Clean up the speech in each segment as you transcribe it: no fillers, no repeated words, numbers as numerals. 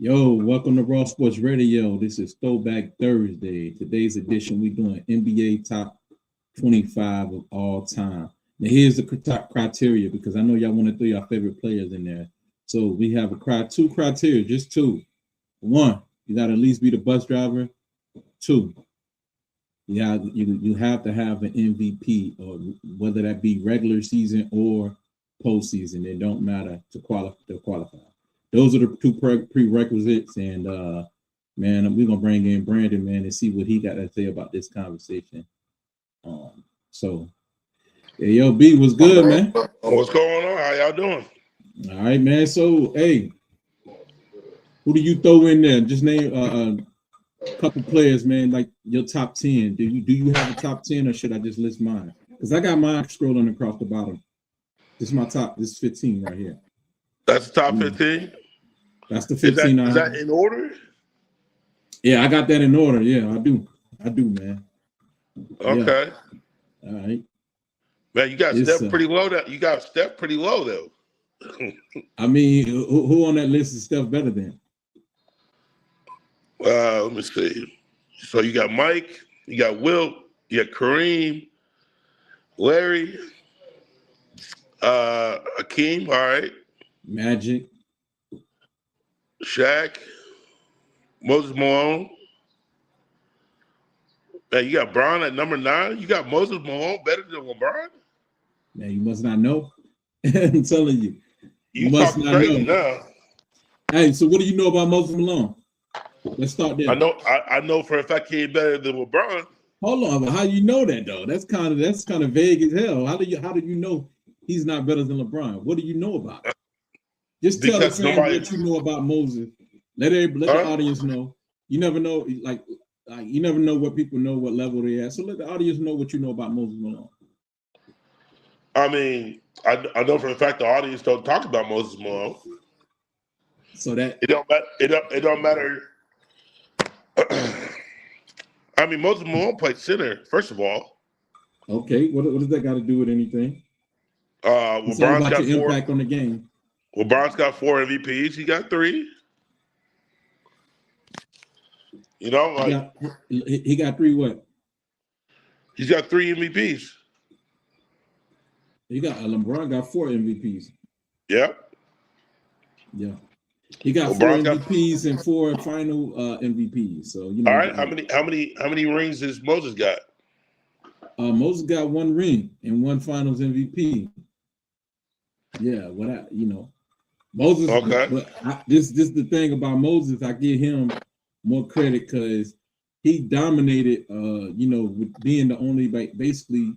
Yo, welcome to Raw Sports Radio. This is Throwback Thursday. Today's edition, we're doing NBA top 25 of all time. Now, here's the top criteria because I know y'all want to throw your favorite players in there. So we have two criteria, just two. One, you got to at least be the bus driver. Two, you have to have an MVP, or whether that be regular season or postseason. It don't matter to qualify. Those are the two prerequisites, and man, we're gonna bring in Brandon, man, and see what he got to say about this conversation. So, hey, yo, B, what's good, man? What's going on? How y'all doing? All right, man. So, hey, who do you throw in there? Just name a couple players, man. Like your top 10. Do you have a top 10, or should I just list mine? Because I got mine scrolling across the bottom. This is my top. This is 15 right here. That's the top 15? That's the 15. Is that in order? Yeah, I got that in order. Yeah, I do, man. Okay. Yeah. All right. Man, you got Steph pretty low. You got Steph pretty low, though. I mean, who on that list is Steph better than? Let me see. So you got Mike, you got Wilt, you got Kareem, Larry, Hakeem, all right. Magic. Shaq, Moses Malone. Man, you got Bron at number 9. You got Moses Malone better than LeBron? Man, you must not know. I'm telling you. You must not know. Now. Hey, so what do you know about Moses Malone? Let's start there. I know for a fact he ain't better than LeBron. Hold on, but how you know that though? That's kind of vague as hell. How do you know he's not better than LeBron? What do you know about it? Just tell the fans what you know about Moses. Let the audience know. You never know, like you never know what people know, what level they're at. So let the audience know what you know about Moses Malone. I mean, I know for a fact the audience don't talk about Moses Malone. So that it don't matter. I mean, Moses Malone played center, first of all. Okay, what does that got to do with anything? LeBron's got 4 impact on the game. LeBron's got 4 MVPs. He got 3. You know, like he got 3 what? He's got 3 MVPs. LeBron got 4 MVPs. Yeah. Yeah. He got LeBron 4 MVPs and 4 final MVPs. So you know. All right, how many rings does Moses got? Moses got 1 ring and 1 finals MVP. Yeah, Moses. Okay. But this is the thing about Moses. I give him more credit because he dominated. With being the only basically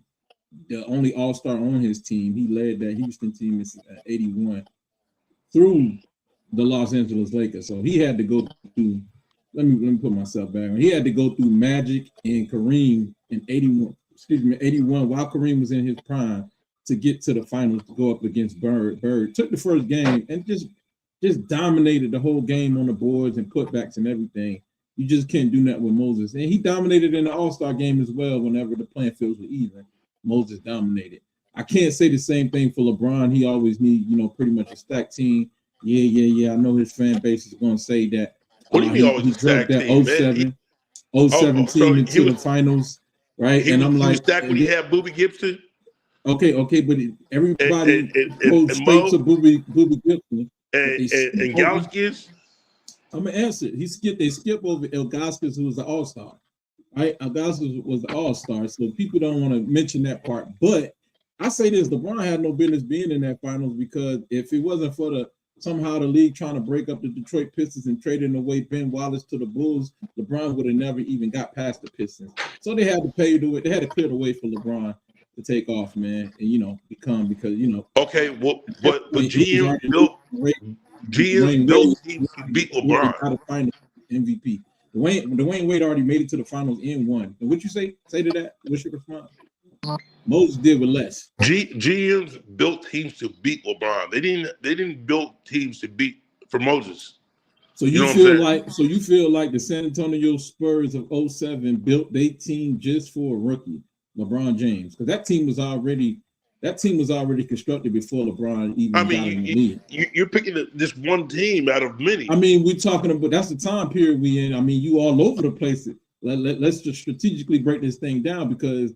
the only All-Star on his team. He led that Houston team in '81 through the Los Angeles Lakers. So he had to go through. Let me put myself back on. He had to go through Magic and Kareem in '81 while Kareem was in his prime to get to the finals to go up against Bird. Bird took the first game and just dominated the whole game on the boards and putbacks and everything. You just can't do that with Moses. And he dominated in the All-Star game as well whenever the playing fields were even. Moses dominated. I can't say the same thing for LeBron. He always need, pretty much a stacked team. Yeah. I know his fan base is going to say that. What do you mean always he stacked that team? 07 team into the finals, right? And I'm like, he was stacked when he had Boobie Gibson. Okay, but everybody goes straight to Boobie Gibson. And Gauskas. I'm gonna answer. They skip over Ilgauskas, who was the All-Star. Right? Ilgauskas was the All-Star, so people don't want to mention that part. But I say this: LeBron had no business being in that finals because if it wasn't for somehow the league trying to break up the Detroit Pistons and trading away Ben Wallace to the Bulls, LeBron would have never even got past the Pistons. So they had to pay to it. They had to clear the way for LeBron to take off, man, and become because. Okay, well, but GM built teams to beat LeBron. How to find an MVP. Dwayne Wade already made it to the finals and won. And what you say? Say to that. What's your response? Moses did with less. GMs built teams to beat LeBron. They didn't build teams to beat for Moses. So you feel like the San Antonio Spurs of 07 built their team just for a rookie, LeBron James, because that team was already that team was already constructed before LeBron even I got in the mean, league. you're picking this one team out of many. I mean, we're talking about that's the time period we in. I mean, you all over the place. Let's just strategically break this thing down because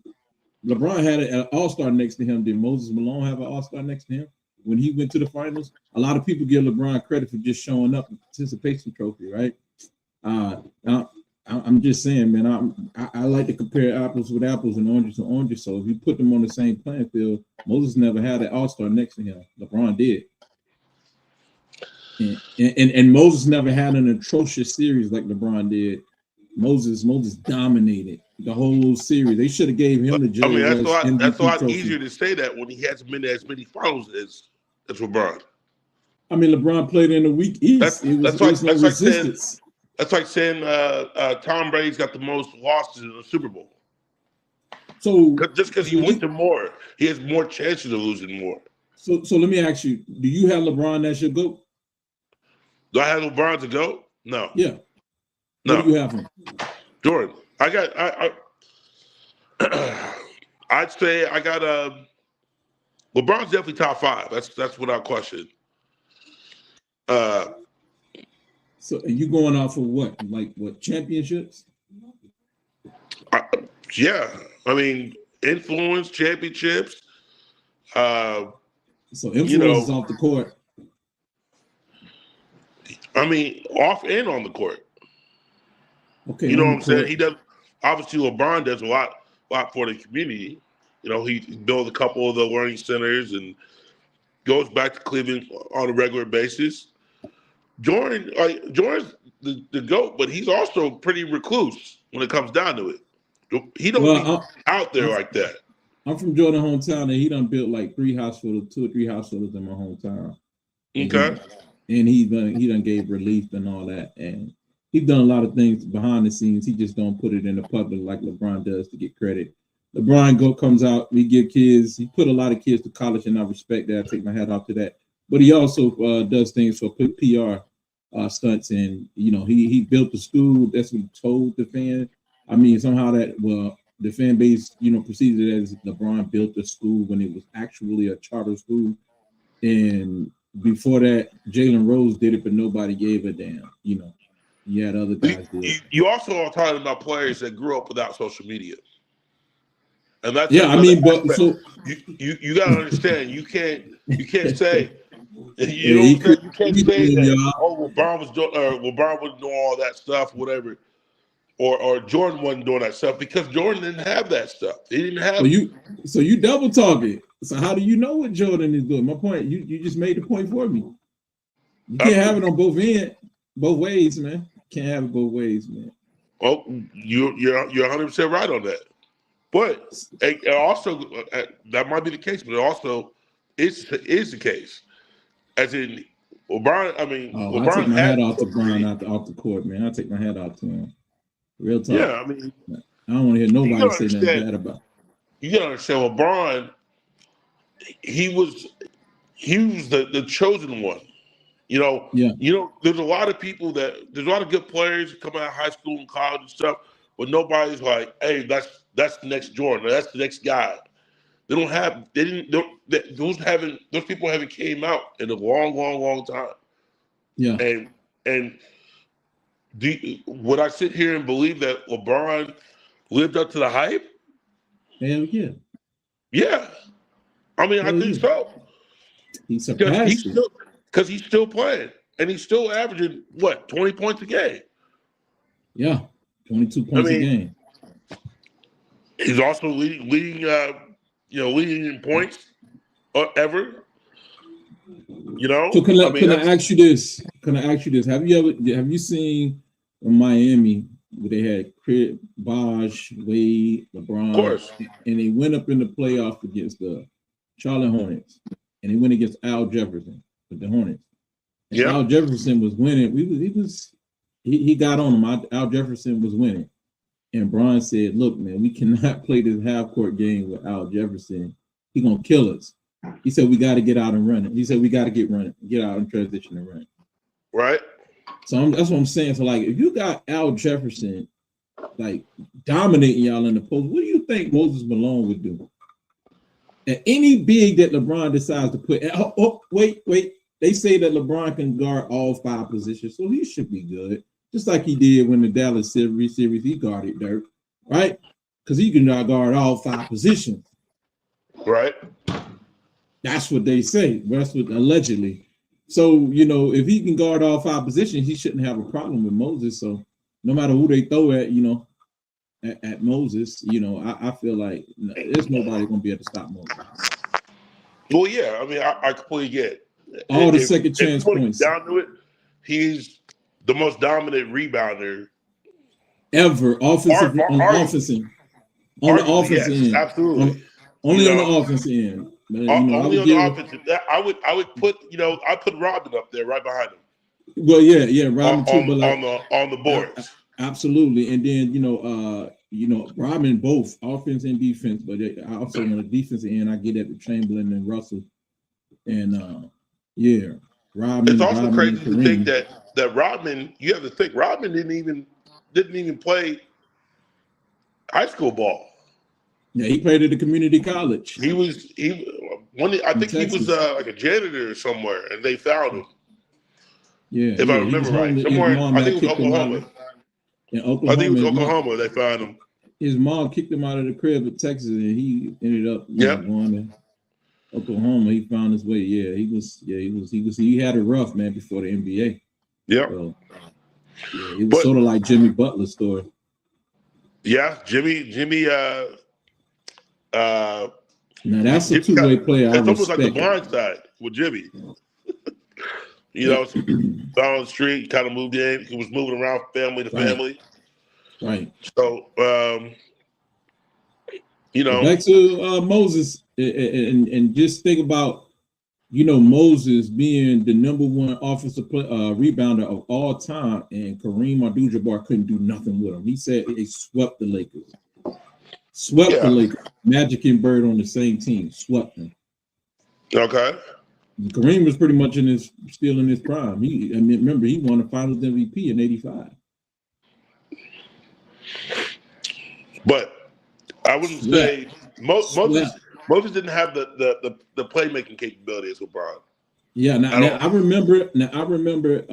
LeBron had an all-star next to him. Did Moses Malone have an all-star next to him when he went to the finals? A lot of people give LeBron credit for just showing up with participation trophy, right? I'm just saying, man. I like to compare apples with apples and oranges to oranges. So if you put them on the same playing field, Moses never had an all-star next to him. LeBron did. And Moses never had an atrocious series like LeBron did. Moses dominated the whole series. They should have gave him the Jerry West MVP that's a lot trophy. easier to say that when he hasn't been to as many finals as LeBron. I mean, LeBron played in the weak East. That's like saying Tom Brady's got the most losses in the Super Bowl. So just because he went to more, he has more chances of losing more. So let me ask you: do you have LeBron as your GOAT? Do I have LeBron to go? No. Yeah. No. What do you have him? Jordan. I'd say I got LeBron's definitely top 5. That's without question. So are you going off of what? Like what championships? Yeah. I mean, influence, championships. So influence is off the court. I mean, off and on the court. Okay. You know what I'm saying? He does. Obviously, LeBron does a lot for the community. You know, he built a couple of the learning centers and goes back to Cleveland on a regular basis. Jordan's the GOAT, but he's also pretty recluse when it comes down to it. He don't be out there like that. I'm from Jordan hometown, and he done built like 2 or 3 hospitals in my hometown. Okay. And he done gave relief and all that, and he's done a lot of things behind the scenes. He just don't put it in the public like LeBron does to get credit. LeBron comes out, we give kids. He put a lot of kids to college, and I respect that. I take my hat off to that. But he also does things for PR stunts, and he built the school. That's what he told the fan. I mean, somehow the fan base perceived it as LeBron built the school when it was actually a charter school. And before that, Jalen Rose did it, but nobody gave a damn. You had other guys do it. You also are talking about players that grew up without social media, and that's but so you got to understand, you can't say you can't say that LeBron was doing all that stuff, whatever, or Jordan wasn't doing that stuff because Jordan didn't have that stuff. He didn't have. So you double talking. So how do you know what Jordan is doing? My point, you just made the point for me. You can't have it on both ways, man. Can't have it both ways, man. Well, you're 100% right on that. But it also that might be the case, but it also is the case. As in LeBron, I take my hat off to Brian off the court, man. I take my hat off to him. Real talk. Yeah, I mean, I don't want to hear nobody say nothing bad about it. You gotta understand, LeBron, he was the chosen one. There's a lot of people there's a lot of good players coming out of high school and college and stuff, but nobody's like, hey, that's the next Jordan, or that's the next guy. Those people haven't came out in a long time. Yeah. And would I sit here and believe that LeBron lived up to the hype? Hell yeah. Yeah. I mean, I think so. He surpassed it. Because he's still playing. And he's still averaging, 20 points a game? Yeah, 22 points a game. He's also leading in points ever. So can I ask you this? Have you seen in Miami where they had Bosh, Wade, LeBron, of course, and they went up in the playoff against the Charlotte Hornets, and they went against Al Jefferson with the Hornets. And Al Jefferson was winning. He got on him. Al Jefferson was winning, and Bron said, "Look, man, we cannot play this half court game with Al Jefferson. He's gonna kill us." He said, "We got to get out and run it." He said, "We got to get out and transition and run." Right. So that's what I'm saying. So like, if you got Al Jefferson like dominating y'all in the post, what do you think Moses Malone would do? And any big that LeBron decides to put, wait. They say that LeBron can guard all 5 positions, so he should be good. Just like he did when the Dallas series he guarded Dirk, right? Because he can now guard all 5 positions. Right. That's what they say. That's what allegedly. So, if he can guard all 5 positions, he shouldn't have a problem with Moses. So no matter who they throw at, at Moses, I feel like there's nobody going to be able to stop Moses. Well, yeah, I mean, I completely get it. All the second chance points. Down to it, he's the most dominant rebounder ever. Offensive on the offensive end. Absolutely. Only on the offensive end. Only on the offensive. I would put I put Robin up there right behind him. Well, yeah, Robin too, but on the boards. Absolutely, and then Robin both offense and defense, but I also on the defensive end I get at the Chamberlain and Russell, and Robin. It's also Robin crazy to think that Rodman. You have to think Rodman didn't even play high school ball. Yeah, he played at the community college. I think he was like a janitor somewhere, and they found him. Yeah, if I remember right, somewhere I think it was Oklahoma. In Oklahoma, I think it was Oklahoma. They found him. His mom kicked him out of the crib in Texas, and he ended up going to Oklahoma. He found his way. He had it rough, man, before the NBA. Yeah. So, it was sort of like Jimmy Butler's story. Yeah, Jimmy. Now that's a two-way player. It's almost like the blind side with Jimmy. Down the street, kind of moved in. He was moving around family to family. Right. So, back to Moses, and just think about, Moses being the #1 offensive rebounder of all time, and Kareem Abdul-Jabbar couldn't do nothing with him. He said they swept the Lakers. The Lakers. Magic and Bird on the same team. Swept them. Okay. And Kareem was pretty much still in his prime. Remember, he won the Finals MVP in '85. But I wouldn't say Moses didn't have the playmaking capability as LeBron. Yeah, I remember LeBron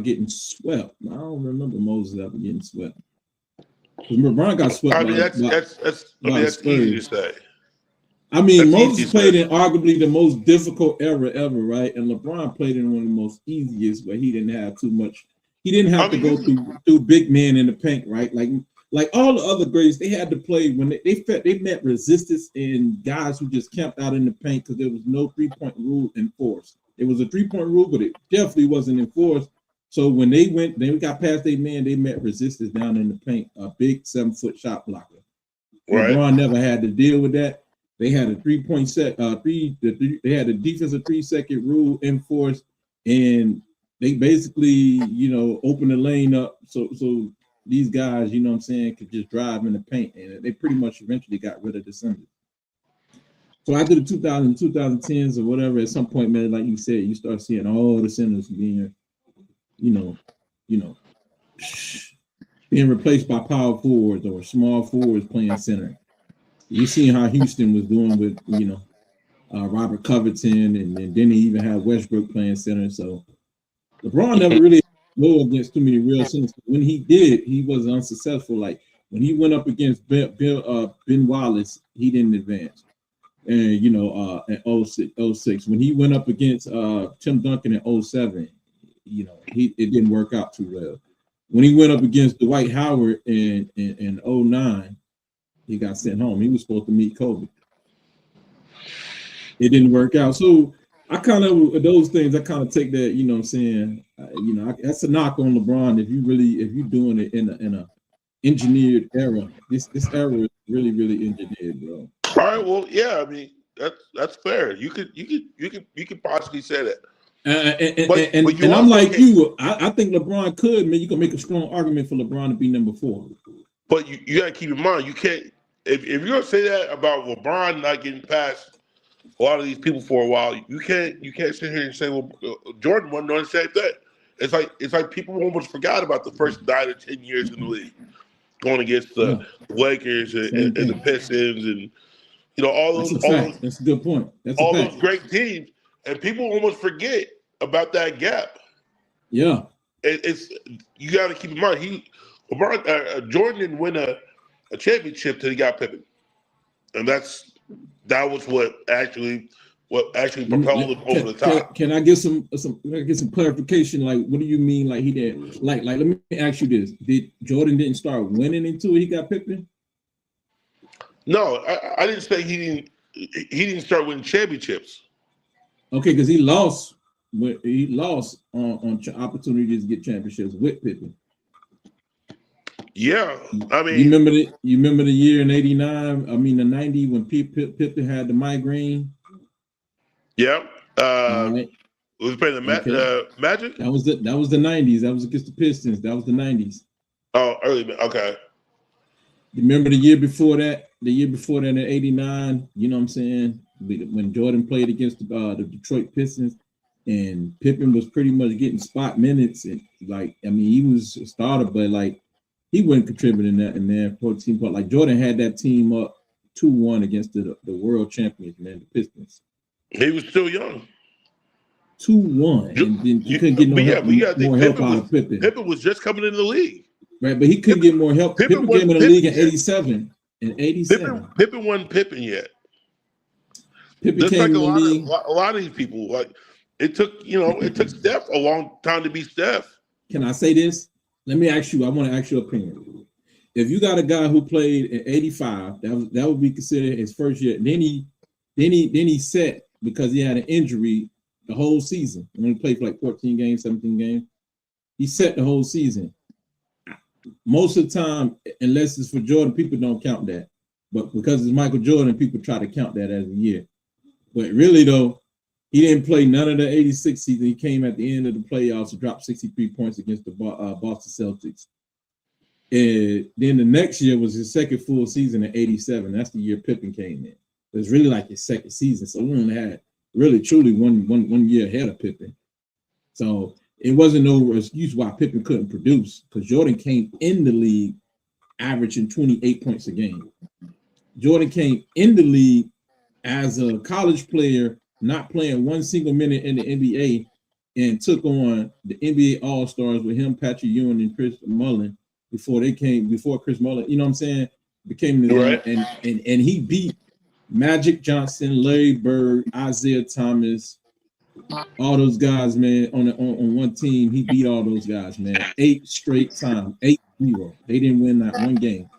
getting swept. I don't remember Moses ever getting swept. LeBron got swept. I mean, that's easy to say. I mean, Moses played in arguably the most difficult era ever, right? And LeBron played in one of the most easiest, where he didn't have too much. He didn't have to go through big men in the paint, right? Like all the other greats, they had to play when they met resistance and guys who just camped out in the paint because there was no 3-point rule enforced. It was a 3-point rule, but it definitely wasn't enforced. So when they got past their man, they met resistance down in the paint, a big 7-foot shot blocker. Right. LeBron never had to deal with that. They had a 3-point set, they had a defensive 3-second rule enforced, and they basically, opened the lane up so these guys, could just drive in the paint, and they pretty much eventually got rid of the centers. So after the 2010s or whatever, at some point, man, like you said, you start seeing all the centers being, being replaced by power forwards or small forwards playing center. You see how Houston was doing with, Robert Covington, and then he even had Westbrook playing center. So LeBron never really go against too many real centers. When he did, he was unsuccessful. Like when he went up against Ben Wallace, he didn't advance. And in 06, when he went up against Tim Duncan in 07, it didn't work out too well. When he went up against Dwight Howard in 09, he got sent home. He was supposed to meet Kobe. It didn't work out. So I kind of take that, that's a knock on LeBron if you're doing it in a engineered era. This era is really, really engineered, bro. All right, well, yeah, I mean that's fair. You could possibly say that. And I'm like you. I think LeBron could, man. You can make a strong argument for LeBron to be #4. But you got to keep in mind, you can't. If you're gonna say that about LeBron not getting past a lot of these people for a while, you can't sit here and say, well, Jordan wasn't doing the same thing. It's like people almost forgot about the first 9 or 10 years in the league, going against the Lakers and the Pistons, and You know, That's a fact. That's a good point. That's all a fact. those great teams, and people almost forget about that gap. Yeah, It's you got to keep in mind Jordan didn't win a championship till he got Pippen, and that was what actually propelled him over the top. Can I get some clarification? Like, what do you mean? Like he did? Like let me ask you this: Did Jordan didn't start winning until he got Pippen? No, I didn't say he didn't start winning championships. Okay, because he lost on opportunities to get championships with Pippen. Yeah, I mean, you remember the year in '89? I mean, the '90 when Pippen had the migraine. Yeah, right. was playing the Magic. That was the '90s. That was against the Pistons. That was the '90s. Oh, early. Okay. You remember the year before that? The year before that in '89. You know what I'm saying? When Jordan played against the Detroit Pistons, and Pippen was pretty much getting spot minutes. And he was a starter, but he wasn't contributing that in there for the team. But Jordan had that team up 2-1 against the world champions, man, the Pistons. He was still young. 2-1, and then you couldn't get more help out of Pippen. Pippen was just coming into the league, right? But he couldn't get more help. Pippen came in the league in '87. Pippen wasn't Pippen yet. Pippen just came like in the league. A lot of these people, it took Steph a long time to be Steph. Can I say this? Let me ask you. I want to ask your opinion. If you got a guy who played in '85, that would be considered his first year. Then he set because he had an injury the whole season. He only played for 14 games, 17 games. He set the whole season. Most of the time, unless it's for Jordan, people don't count that. But because it's Michael Jordan, people try to count that as a year. But really, though, he didn't play none of the '86 season. He came at the end of the playoffs and dropped 63 points against the Boston Celtics. And then the next year was his second full season in '87. That's the year Pippen came in. It was really his second season. So we only had really truly one year ahead of Pippen. So it wasn't no excuse why Pippen couldn't produce, because Jordan came in the league averaging 28 points a game. Jordan came in the league as a college player, not playing one single minute in the NBA, and took on the NBA All-Stars with him, Patrick Ewing, and Chris Mullin before Chris Mullin, you know what I'm saying, became the right. And he beat Magic Johnson, Larry Bird, Isaiah Thomas, all those guys, man, on one team. He beat all those guys, man. 8 straight times, 8-0. They didn't win not one game.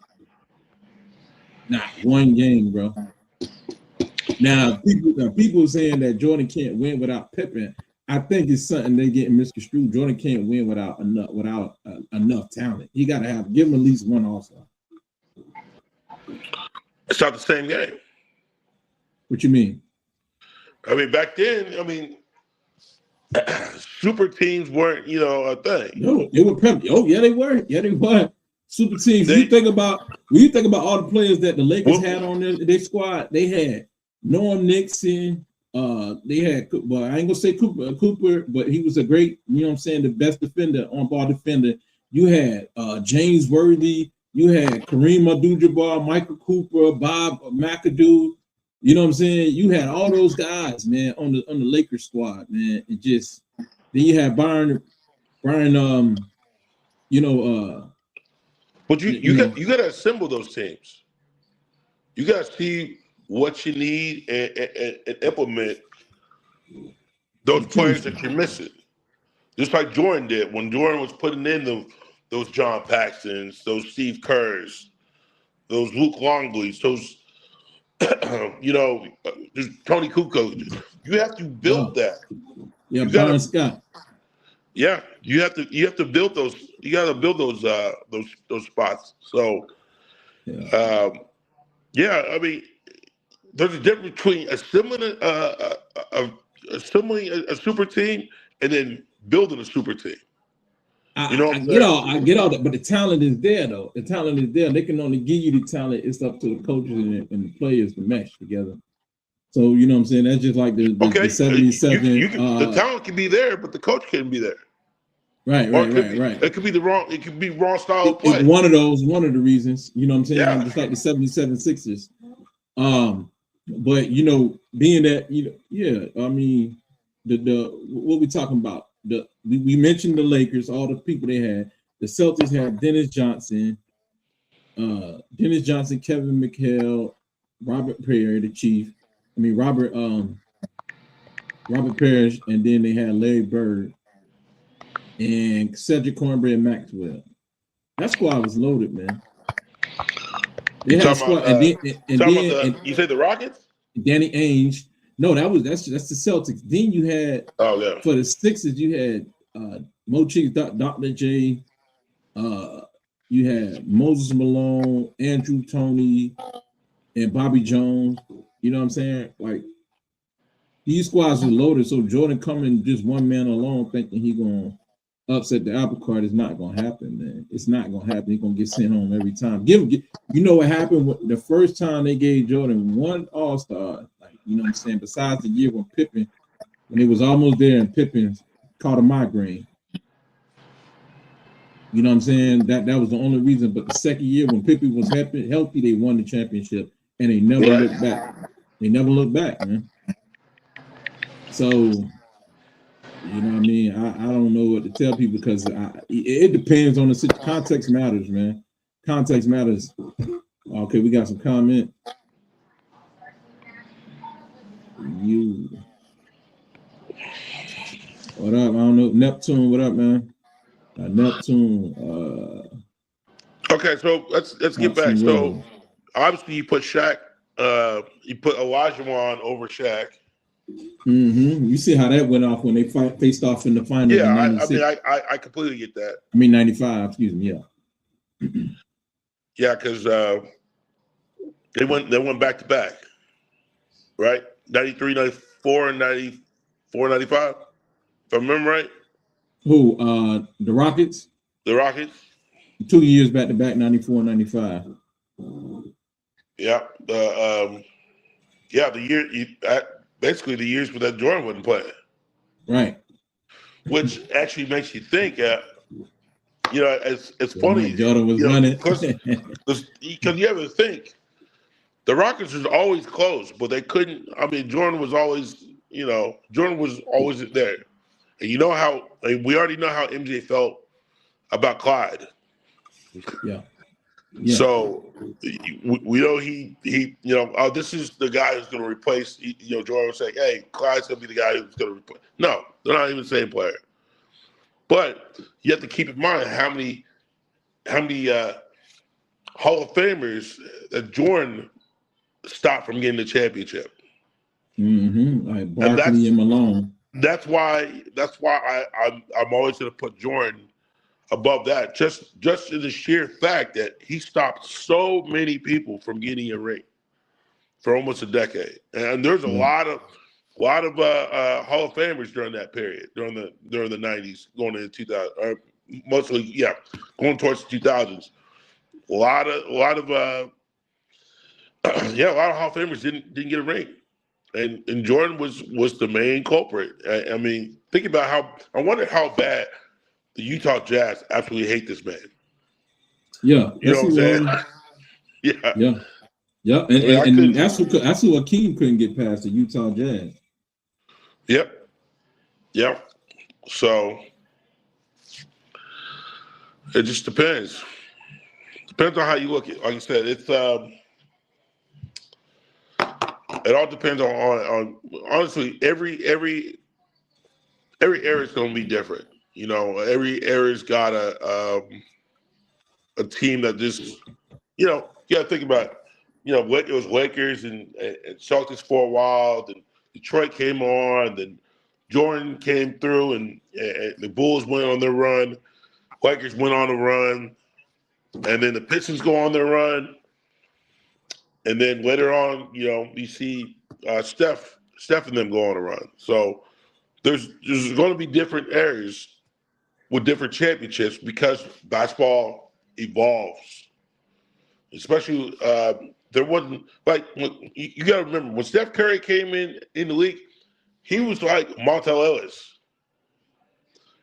Not one game, bro. Now, people saying that Jordan can't win without Pippen. I think it's something they getting misconstrued. Jordan can't win without enough talent. He got to give him at least one All-Star. It's not the same game. What you mean? I mean, back then, super teams weren't, a thing. No, they were Pippen. Oh, yeah, they were. Yeah, they were. Super teams. When you think about all the players that the Lakers had on their squad, they had Norm Nixon. They had, well, I ain't gonna say Cooper, but he was a great, the best defender, on-ball defender. You had James Worthy. You had Kareem Abdul-Jabbar, Michael Cooper, Bob McAdoo. You know what I'm saying? You had all those guys, man, on the Lakers squad, man. It just then you had Brian. But you got to assemble those teams. You got to see what you need and implement those players that you're missing. Just like Jordan did when Jordan was putting in those John Paxsons, those Steve Kerrs, those Luke Longleys, those Tony Kukoc. You have to build that. Yeah, Byron Scott. Yeah, you have to build those. You got to build those spots. So, I mean, there's a difference between assembling a super team and then building a super team. I get all that, but the talent is there, though. The talent is there. They can only give you the talent. It's up to the coaches and the players to mesh together. So, you know what I'm saying? That's just like the 77. The talent can be there, but the coach couldn't be there. Right. It could be wrong style of play. One of the reasons, you know what I'm saying? Yeah. Just like the 77 Sixers. But you know, being that yeah, I mean, the what we talking about? We mentioned the Lakers, all the people they had. The Celtics had Dennis Johnson, Kevin McHale, Robert Perry, the Chief. I mean Robert Parrish, and then they had Larry Bird and Cedric Cornbread Maxwell. That squad was loaded, man. They You had a talking squad, about you say the Rockets? Danny Ainge. No, that's the Celtics. Then you had Yeah. for the Sixers, you had Mo Cheeks, Dr. J, you had Moses Malone, Andrew Toney, and Bobby Jones. You know what I'm saying? Like these squads are loaded. So Jordan coming just one man alone, thinking he gonna upset the apple cart is not gonna happen, man. It's not gonna happen. He's gonna get sent home every time. You know what happened the first time they gave Jordan one All-Star, like you know what I'm saying, besides the year when it was almost there and Pippen caught a migraine. You know what I'm saying? That was the only reason. But the second year when Pippen was healthy, they won the championship and they never looked back. They never looked back, man. So you know what I mean? I don't know what to tell people because it depends on the context matters, man. Context matters. Okay, we got some comment. What up? I don't know. Neptune, what up, man? Neptune. Okay, so let's get back. So obviously you put Shaq, you put Olajuwon over Shaq. Mm-hmm. You see how that went off when they faced off in the finals. Yeah, I completely get that. I mean 95. Excuse me. Yeah. Yeah, because they went back to back, right? 93, 94, and 94, 95. If I remember right. Who? The Rockets. The Rockets. 2 years back to back, 94, 95. Yeah. The year basically the years where that Jordan wasn't playing. Right. Which actually makes you think. It's funny. Jordan was running because you ever think the Rockets was always close, but they couldn't. I mean, Jordan was always there, and you know we already know how MJ felt about Clyde. Yeah. So we know he this is the guy who's going to replace. Jordan was saying, "Hey, Clyde's going to be the guy who's going to replace." No, they're not even the same player. But you have to keep in mind how many Hall of Famers that Jordan stopped from getting the championship. Mm-hmm. Like Barkley and Malone. That's why I'm always going to put Jordan above that. Just in the sheer fact that he stopped so many people from getting a ring for almost a decade, and there's a lot of Hall of Famers during that period, during the 90s, going into 2000, or mostly, going towards the 2000s. A lot of Hall of Famers didn't get a ring, and Jordan was the main culprit. I mean, think about I wonder how bad the Utah Jazz absolutely hate this man. Yeah, you know what I'm saying? Yeah. And that's who Akeem couldn't get past, the Utah Jazz. Yep. So it just depends. Depends on how you look at it. Like I said, it's it all depends on honestly every era is going to be different. Every era's got a team that just you got to think about. It was Lakers and Celtics for a while. Then Detroit came on. Then Jordan came through, and the Bulls went on their run. Lakers went on a run, and then the Pistons go on their run. And then later on, you see Steph and them go on a run. So there's going to be different eras with different championships because basketball evolves. Especially there wasn't you got to remember when Steph Curry came in the league, he was like Montel Ellis.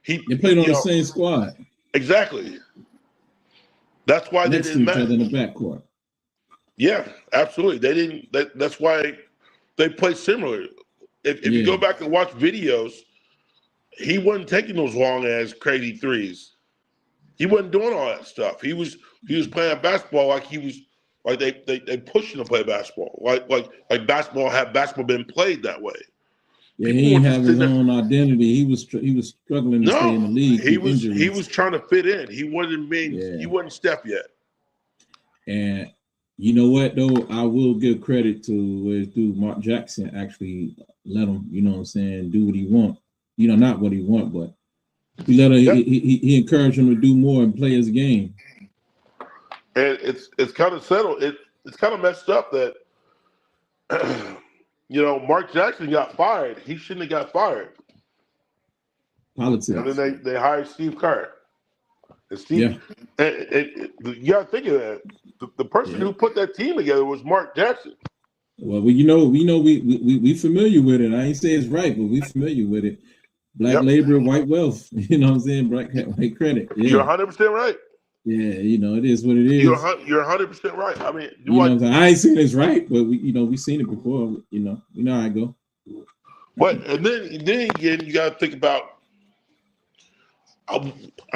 They played on the same squad. Exactly. That's why next they didn't to each match other in the backcourt. Yeah, absolutely. They didn't. That's why they play similar. If you go back and watch videos, he wasn't taking those long ass crazy threes. He wasn't doing all that stuff. He was playing basketball like he was like they pushed him to play basketball. Like basketball been played that way. Yeah, he didn't have his own identity. He was struggling to stay in the league. He was trying to fit in. He wasn't Steph yet. And you know what though, I will give credit to where dude Mark Jackson actually let him, you know what I'm saying, do what he want. You know, not what he want, but he let him. He encouraged him to do more and play his game. And it's kind of settled. It's kind of messed up that you know, Mark Jackson got fired. He shouldn't have got fired. Politics. And then they hired Steve Kerr. And Steve, you got to think of that. The person who put that team together was Mark Jackson. Well, we familiar with it. I ain't say it's right, but we familiar with it. Black labor, white wealth. You know what I'm saying? Black white credit. Yeah. You're 100% right. Yeah, you know, it is what it is. You're 100% right. I mean, I ain't saying it's right, but we seen it before. You know how I go. But and then again, you got to think about.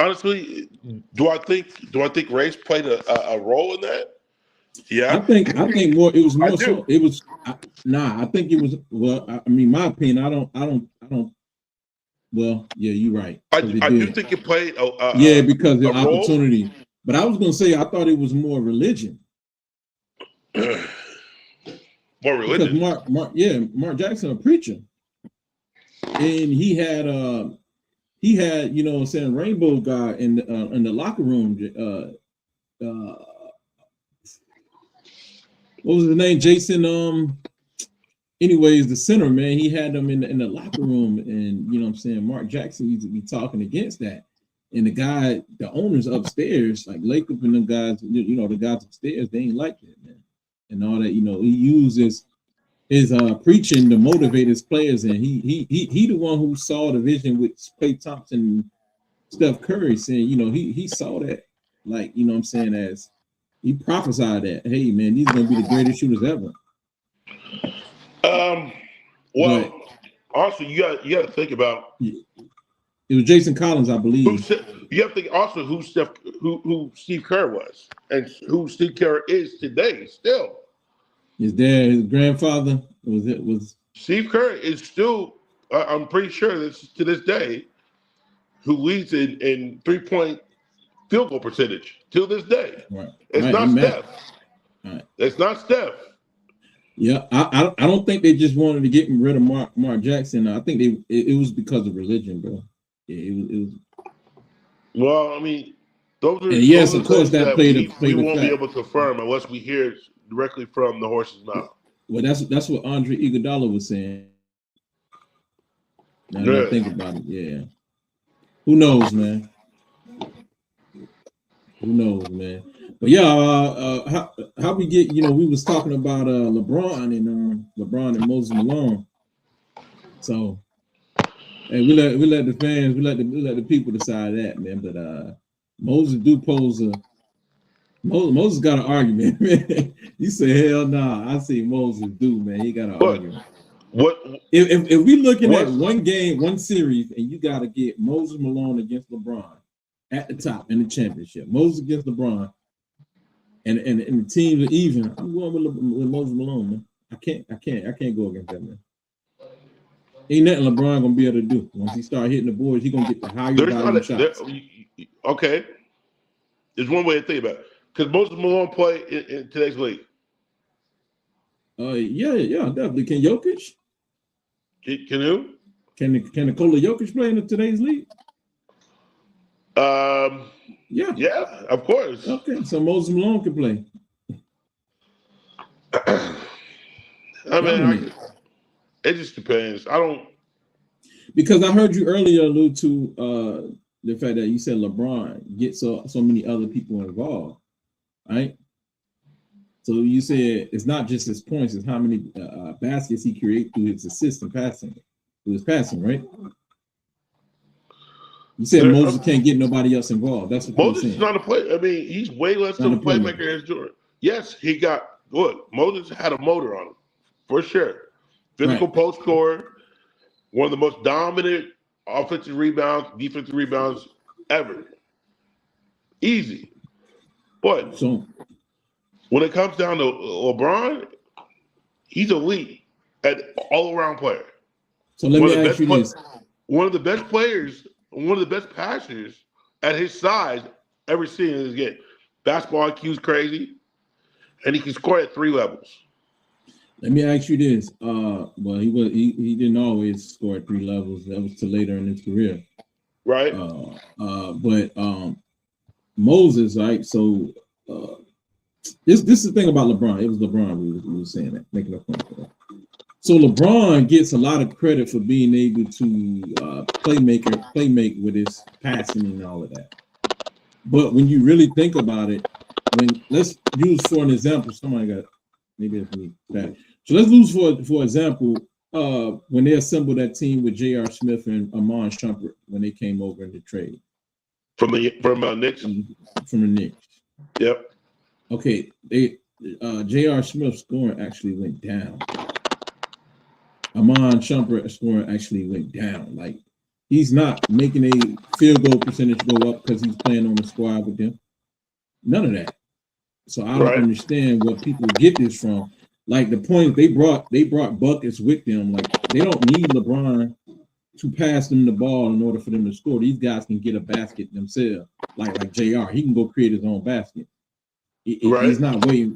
Honestly, do I think race played a role in that? Yeah, I think more. It was more so. It was I think it was. Well, I mean, my opinion. I don't. Well, yeah, you're right. I do think it played. Because the opportunity. Role. But I was gonna say I thought it was more religion. More religion. Because Mark Jackson, a preacher, and he had you know what I'm saying, Rainbow guy in the locker room. What was his name? Jason. Anyways, the center, man, he had them in the locker room, and you know what I'm saying, Mark Jackson used to be talking against that. And the owners upstairs, like Lacob and them guys, you know, the guys upstairs, they ain't like that, man. And all that, you know, he uses his preaching to motivate his players, and he the one who saw the vision with Klay Thompson and Steph Curry, saying, you know, he saw that, like, you know what I'm saying, as he prophesied that, hey man, these are gonna be the greatest shooters ever. Well, also you got to think about. It was Jason Collins, I believe. You have to think also who Steve Kerr was, and who Steve Kerr is today. Still, is there his grandfather? Was Steve Kerr is still? I'm pretty sure this to this day, who leads in 3-point field goal percentage till this day. Right. It's not Steph. Right. It's not Steph. Yeah, I don't think they just wanted to get rid of Mark Jackson. I think it was because of religion, bro. Yeah, it was. Well, I mean, those are. And yes, of course, that played. We won't be able to confirm unless we hear it directly from the horse's mouth. Well, that's what Andre Iguodala was saying. Now that I think about it, yeah. Who knows, man? Who knows, man? But yeah, how we get? You know, we was talking about LeBron and Moses Malone. So, and we let the fans, we let the people decide that, man. But Moses do pose a. Moses got an argument, man. You say hell nah. I see Moses do, man. He got an argument. What if we looking at one game, one series, and you got to get Moses Malone against LeBron at the top in the championship, Moses against LeBron, and the teams are even. I'm going with Moses Malone, man. I can't go against that, man. Ain't nothing LeBron gonna be able to do once he start hitting the boards. He gonna get the higher volume shots. Okay, there's one way to think about it. Could Moses Malone play in today's league? Yeah, definitely. Can Jokic? Can who? Can Nikola Jokic play in today's league? Yeah, of course. Okay, so Moses Malone can play. I mean, it just depends. Because I heard you earlier allude to the fact that you said LeBron gets so many other people involved, right? So you said it's not just his points; it's how many baskets he creates through his assist and passing, through his passing, right? You said Moses can't get nobody else involved. That's what Moses is not a player. I mean, he's way less of a playmaker as Jordan. Yes, he got good. Moses had a motor on him, for sure. physical post scorer, one of the most dominant offensive rebounds, defensive rebounds ever. Easy. But So when it comes down to LeBron, he's elite at all-around player. so let me ask you this. One of the best players, one of the best passers at his size ever seen in this game. Basketball IQ is crazy, and he can score at 3 levels. Let me ask you this. Well, he didn't always score at 3 levels. That was till later in his career. Right? But Moses, right? So this is the thing about LeBron. It was LeBron we were saying that, making a point for that. So LeBron gets a lot of credit for being able to playmake with his passing and all of that. But when you really think about it, let's use for an example, somebody got maybe it's me back. So let's use for example, when they assembled that team with J.R. Smith and Amon Shumpert when they came over in the trade. From Knicks? From the Knicks. Yep. Okay, J.R. Smith's scoring actually went down. Amon Shumpert scoring actually went down. Like, he's not making a field goal percentage go up because he's playing on the squad with them. None of that. So I don't understand what people get this from. Like, the point they brought buckets with them. Like, they don't need LeBron to pass them the ball in order for them to score. These guys can get a basket themselves. Like JR, he can go create his own basket. He's not waiting.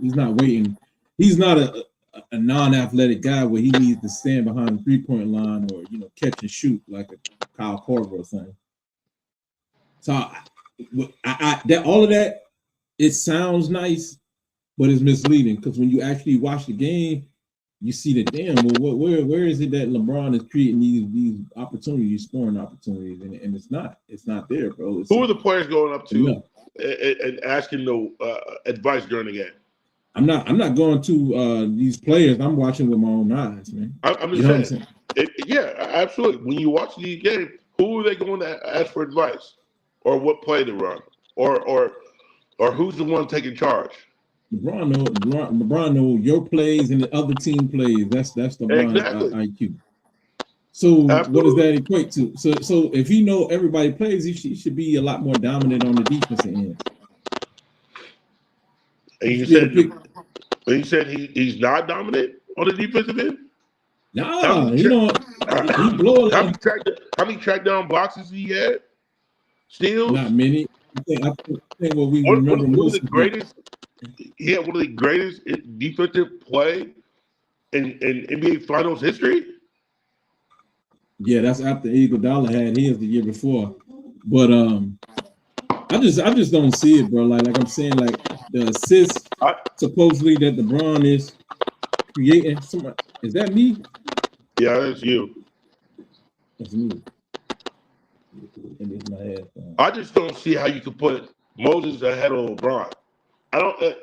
He's not a non-athletic guy where he needs to stand behind the three-point line or catch and shoot like a Kyle Korver or something. So all of that, it sounds nice, but it's misleading because when you actually watch the game, you see that where is it that LeBron is creating these opportunities, scoring opportunities, and it's not there, bro. Who are the players going up to and asking advice during the game? I'm not going to these players. I'm watching with my own eyes, man. I'm just saying. Yeah, absolutely. When you watch these games, who are they going to ask for advice, or what play to run, or who's the one taking charge? LeBron know your plays and the other team plays. That's LeBron IQ. So What does that equate to? So if he know everybody plays, he should be a lot more dominant on the defensive end. And you said he's not dominant on the defensive end? Nah, he blow how many track down boxes he had? Steals? Not many. I think what we remember most. He had one of the greatest defensive play in NBA Finals history. Yeah, that's after Iguodala had his the year before. But I just don't see it, bro. Like I'm saying, like the assist supposedly that LeBron is creating. Is that me? Yeah, that's you. That's me. And it's my headphone. I just don't see how you could put Moses ahead of LeBron. I don't.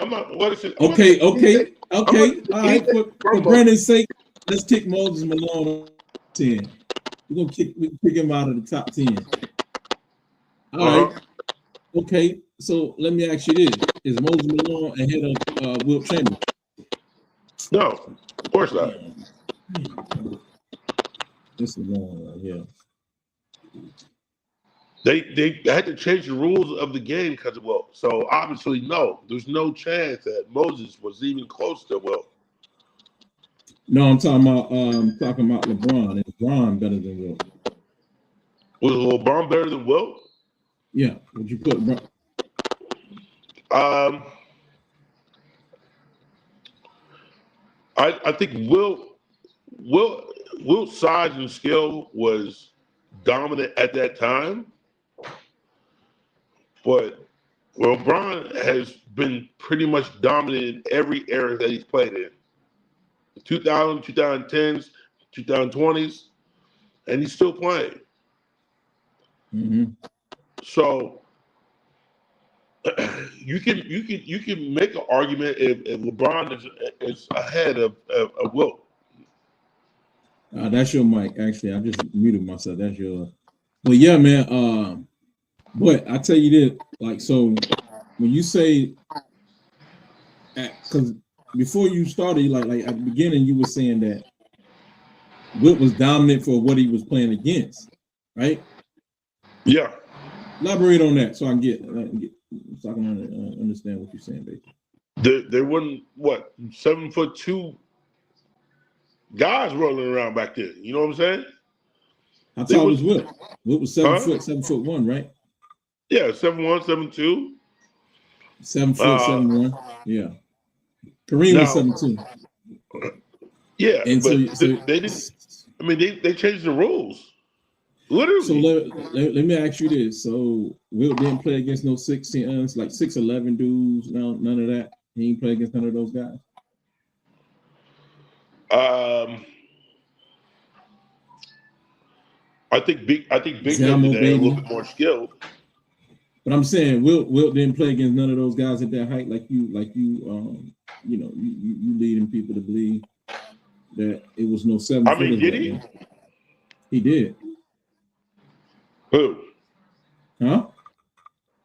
I'm not. What is it? Okay. All right. For Brandon's sake, let's kick Moses Malone 10. We can kick him out of the top 10. All right. Okay. So let me ask you this: is Moses Malone ahead of Wilt Chamberlain? No, of course not. This is wrong right here. They had to change the rules of the game because of Wilt. So obviously, no, there's no chance that Moses was even close to Wilt. No, I'm talking about LeBron. Is LeBron better than Wilt? Was LeBron better than Wilt? Yeah. Would you put LeBron? I think Wilt's size and skill was dominant at that time, but LeBron has been pretty much dominant in every era that he's played in. 2000s, 2010s, 2020s, and he's still playing. Mm-hmm. So you can make an argument if LeBron is ahead of Wilt. That's your mic. Actually, I just muted myself. That's your. But yeah, man. But I tell you this, like, so when you say, because before you started, like at the beginning, you were saying that Wilt was dominant for what he was playing against, right? Yeah. Elaborate on that so I can understand what you're saying, baby. There wasn't what 7'2" guys rolling around back there. You know what I'm saying? How tall was Wilt? Wilt was 7'1", right? Yeah, 7'1", 7'2". 7 foot, 7'1". Yeah. Kareem was 7'2". Yeah, and but so they didn't. I mean, they changed the rules. Literally. So let me ask you this: so Wilt didn't play against no 16, like 6'11" dudes. No, none of that. He didn't play against none of those guys. I think big men Zamo, today are a little bit more skilled. But I'm saying Wilt didn't play against none of those guys at that height, like you leading people to believe that it was no 7 footers. I mean, did he? He did. Who? Huh?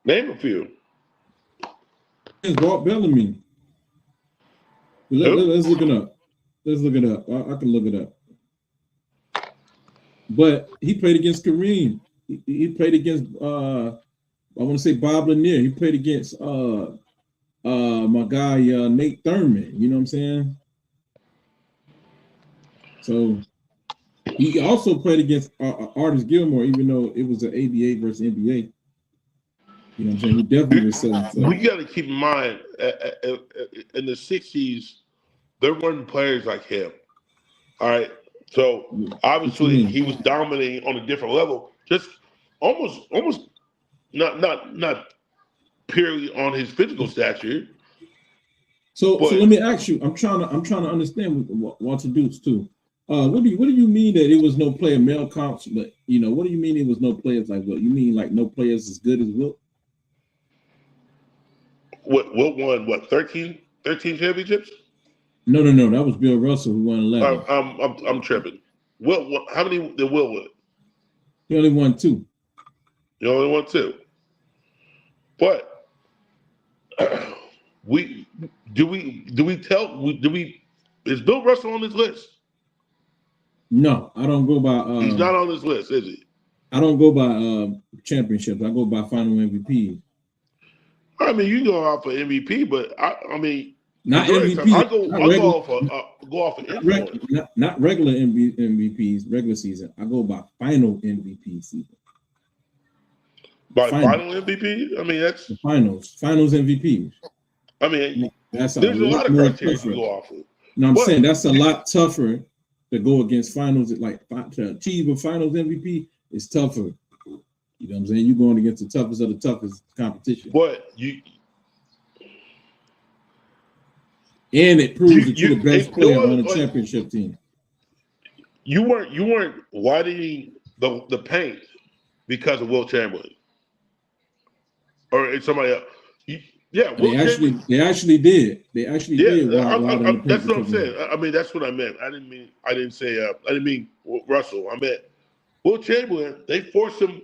Name a few. It's Walt Bellamy. Let's look it up. Let's look it up. I can look it up. But he played against Kareem. He played against I want to say Bob Lanier. He played against my guy Nate Thurman. You know what I'm saying? So he also played against Artis Gilmore, even though it was an ABA versus NBA. You know what I'm saying? He definitely was 7 foot. We got to keep in mind, in the 60s, there weren't players like him. All right? So, obviously, he was dominating on a different level. Just almost not purely on his physical stature. So let me ask you. I'm trying to understand what Walter Dukes too. What do you mean that it was no player male comps? But what do you mean it was no players like Wilt? You mean like no players as good as Wilt? Wilt won what 13 championships? No. That was Bill Russell who won 11. I'm tripping. Wilt, how many did Wilt win? He only won 2. He only won 2. But is Bill Russell on this list? No, I don't go by. He's not on this list, is he? I don't go by championships. I go by final MVP. I mean, you go off of MVP, but I mean, not MVP. I go off of influence. Not regular MVPs, regular season. I go by final MVP season. By final MVP? I mean, that's the finals MVP. I mean, there's a lot of criteria to go off of. No, I'm saying that's a lot tougher to go against finals. Like to achieve a finals MVP is tougher. You know what I'm saying? You're going against the toughest of the toughest competition. But and it proves that you're the best player on a championship team. You weren't widening the paint because of Wilt Chamberlain. Or it's somebody else. They actually did. That's what I'm saying. I mean, that's what I meant. I didn't mean Russell. I meant Wilt Chamberlain. They forced him.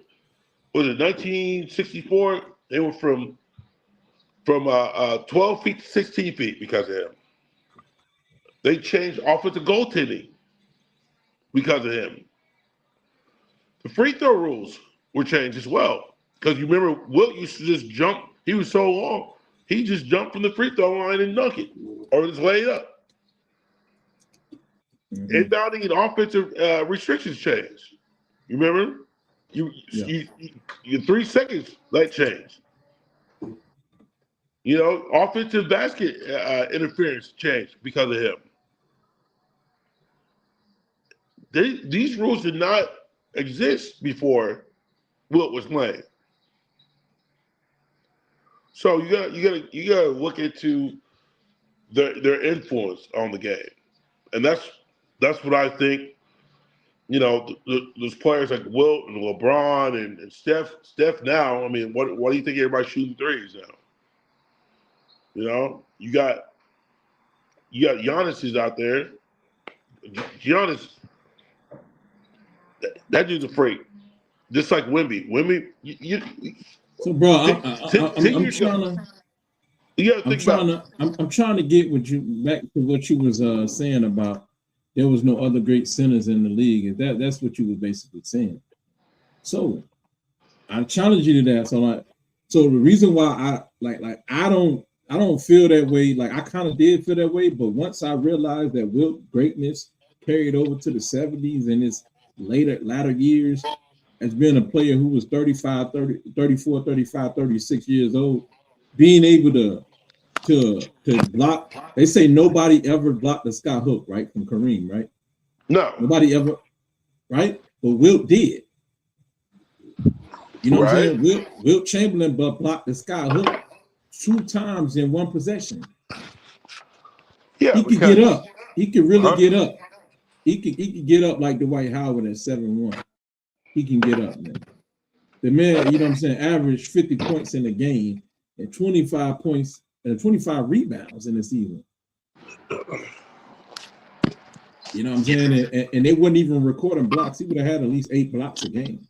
Was it 1964? They were from 12 feet to 16 feet because of him. They changed offensive goaltending because of him. The free throw rules were changed as well. Because you remember, Wilt used to just jump. He was so long. He just jumped from the free throw line and dunk it. Or just lay it up. Mm-hmm. Inbounding and offensive restrictions changed. You remember? Your 3 seconds, that changed. Offensive basket interference changed because of him. These rules did not exist before Wilt was playing. So you gotta look into their influence on the game, and that's what I think. Those players like Wilt and LeBron and Steph now. I mean, what do you think everybody's shooting threes now? You got Giannis is out there. Giannis, that dude's a freak. Just like Wemby. So, bro, I'm trying to get back to what you was saying about there was no other great centers in the league. That's what you were basically saying. So I challenge you to that. So the reason why I don't feel that way. Like I kind of did feel that way, but once I realized that Wilt greatness carried over to the 70s and his latter years as being a player who was 35, 30, 34, 35, 36 years old, being able to block. They say nobody ever blocked the sky hook, right, from Kareem, right? No. Nobody ever, right? But Wilt did. You know what I'm saying? Wilt Chamberlain blocked the sky hook 2 times in one possession. Yeah, he could get up. He could really get up. He could get up like Dwight Howard at 7-1. He can get up, man. The man, you know what I'm saying, averaged 50 points in a game and 25 points and 25 rebounds in the season. You know what I'm saying? And they wouldn't even recording blocks. He would have had at least 8 blocks a game.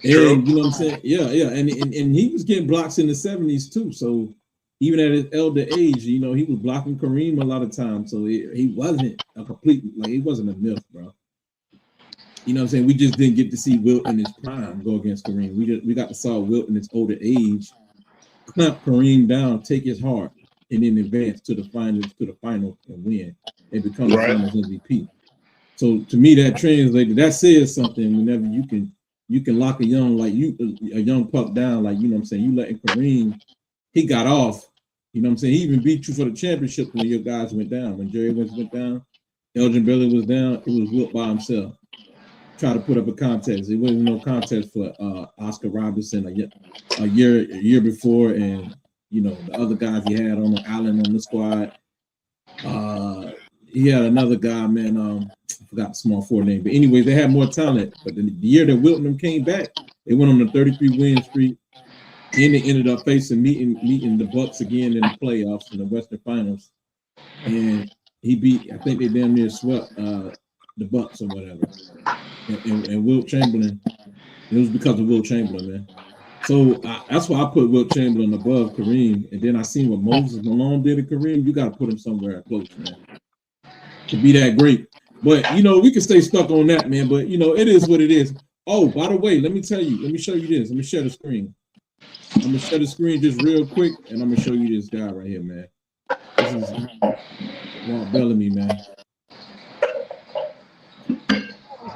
True. And you know what I'm saying? Yeah. And he was getting blocks in the 70s too. So even at his elder age, you know, he was blocking Kareem a lot of times. So he wasn't a complete, like, he wasn't a myth, bro. You know what I'm saying? We just didn't get to see Wilt in his prime go against Kareem. We got to saw Wilt in his older age clamp Kareem down, take his heart, and then advance to the final and win and become the finals MVP. So to me, that translated, that says something. Whenever you can lock a young puck down, like, you know what I'm saying, you letting Kareem, he got off. You know what I'm saying? He even beat you for the championship when your guys went down. When Jerry went down, Elgin Baylor was down, it was Wilt by himself. Try to put up a contest. It wasn't no contest for Oscar Robertson a year before, and you know the other guys he had on Allen on the squad. He had another guy, man. I forgot the small forward name, but anyway, they had more talent. But the year that Wilt and them came back, they went on a 33-win streak. Then they ended up meeting the Bucks again in the playoffs in the Western Finals, and he beat. I think they damn near swept the Bucks or whatever. And Wilt Chamberlain, it was because of Wilt Chamberlain, man. So that's why I put Wilt Chamberlain above Kareem. And then I seen what Moses Malone did to Kareem. You got to put him somewhere close, man, to be that great. But, you know, we can stay stuck on that, man. But, you know, it is what it is. Oh, by the way, let me show you this. Let me share the screen. I'm going to share the screen just real quick, and I'm going to show you this guy right here, man. This is Walt Bellamy, man.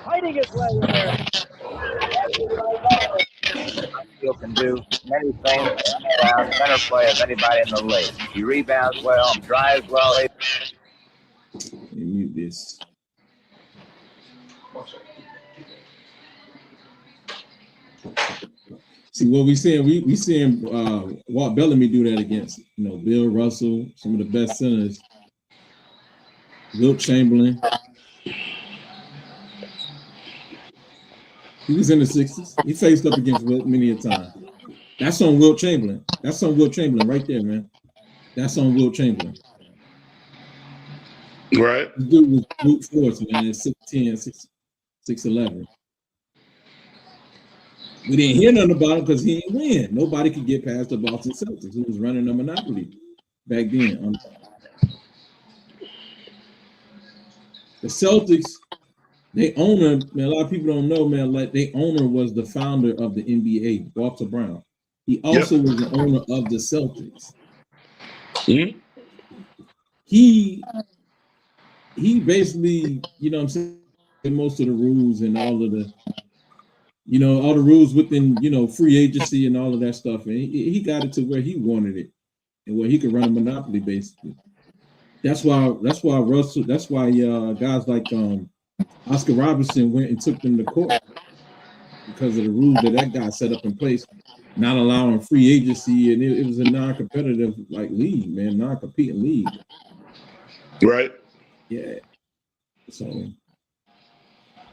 Fighting his way in there. He can do many things. Better play of anybody in the league. He rebounds well, drives well. Let me mute this. See what we seeing? We seeing Walt Bellamy do that against, you know, Bill Russell, some of the best centers, Wilt Chamberlain. He was in the 60s. He faced up against Wilt many a time. That's on Wilt Chamberlain. That's on Wilt Chamberlain right there, man. That's on Wilt Chamberlain. Right. This dude was brute force, man. 6'10", 6'11". We didn't hear nothing about him because he didn't win. Nobody could get past the Boston Celtics, who was running a monopoly back then. The Celtics, their owner, man, a lot of people don't know, man, like their owner was the founder of the NBA, Walter Brown. He also was the owner of the Celtics. Mm-hmm. He basically, you know what I'm saying, most of the rules and all of the, you know, all the rules within, you know, free agency and all of that stuff. And he got it to where he wanted it and where he could run a monopoly, basically. That's why Russell, that's why guys like Oscar Robertson went and took them to court because of the rules that guy set up in place, not allowing free agency. And it was a non-competitive like league, man, non-competing league. Right. Yeah. So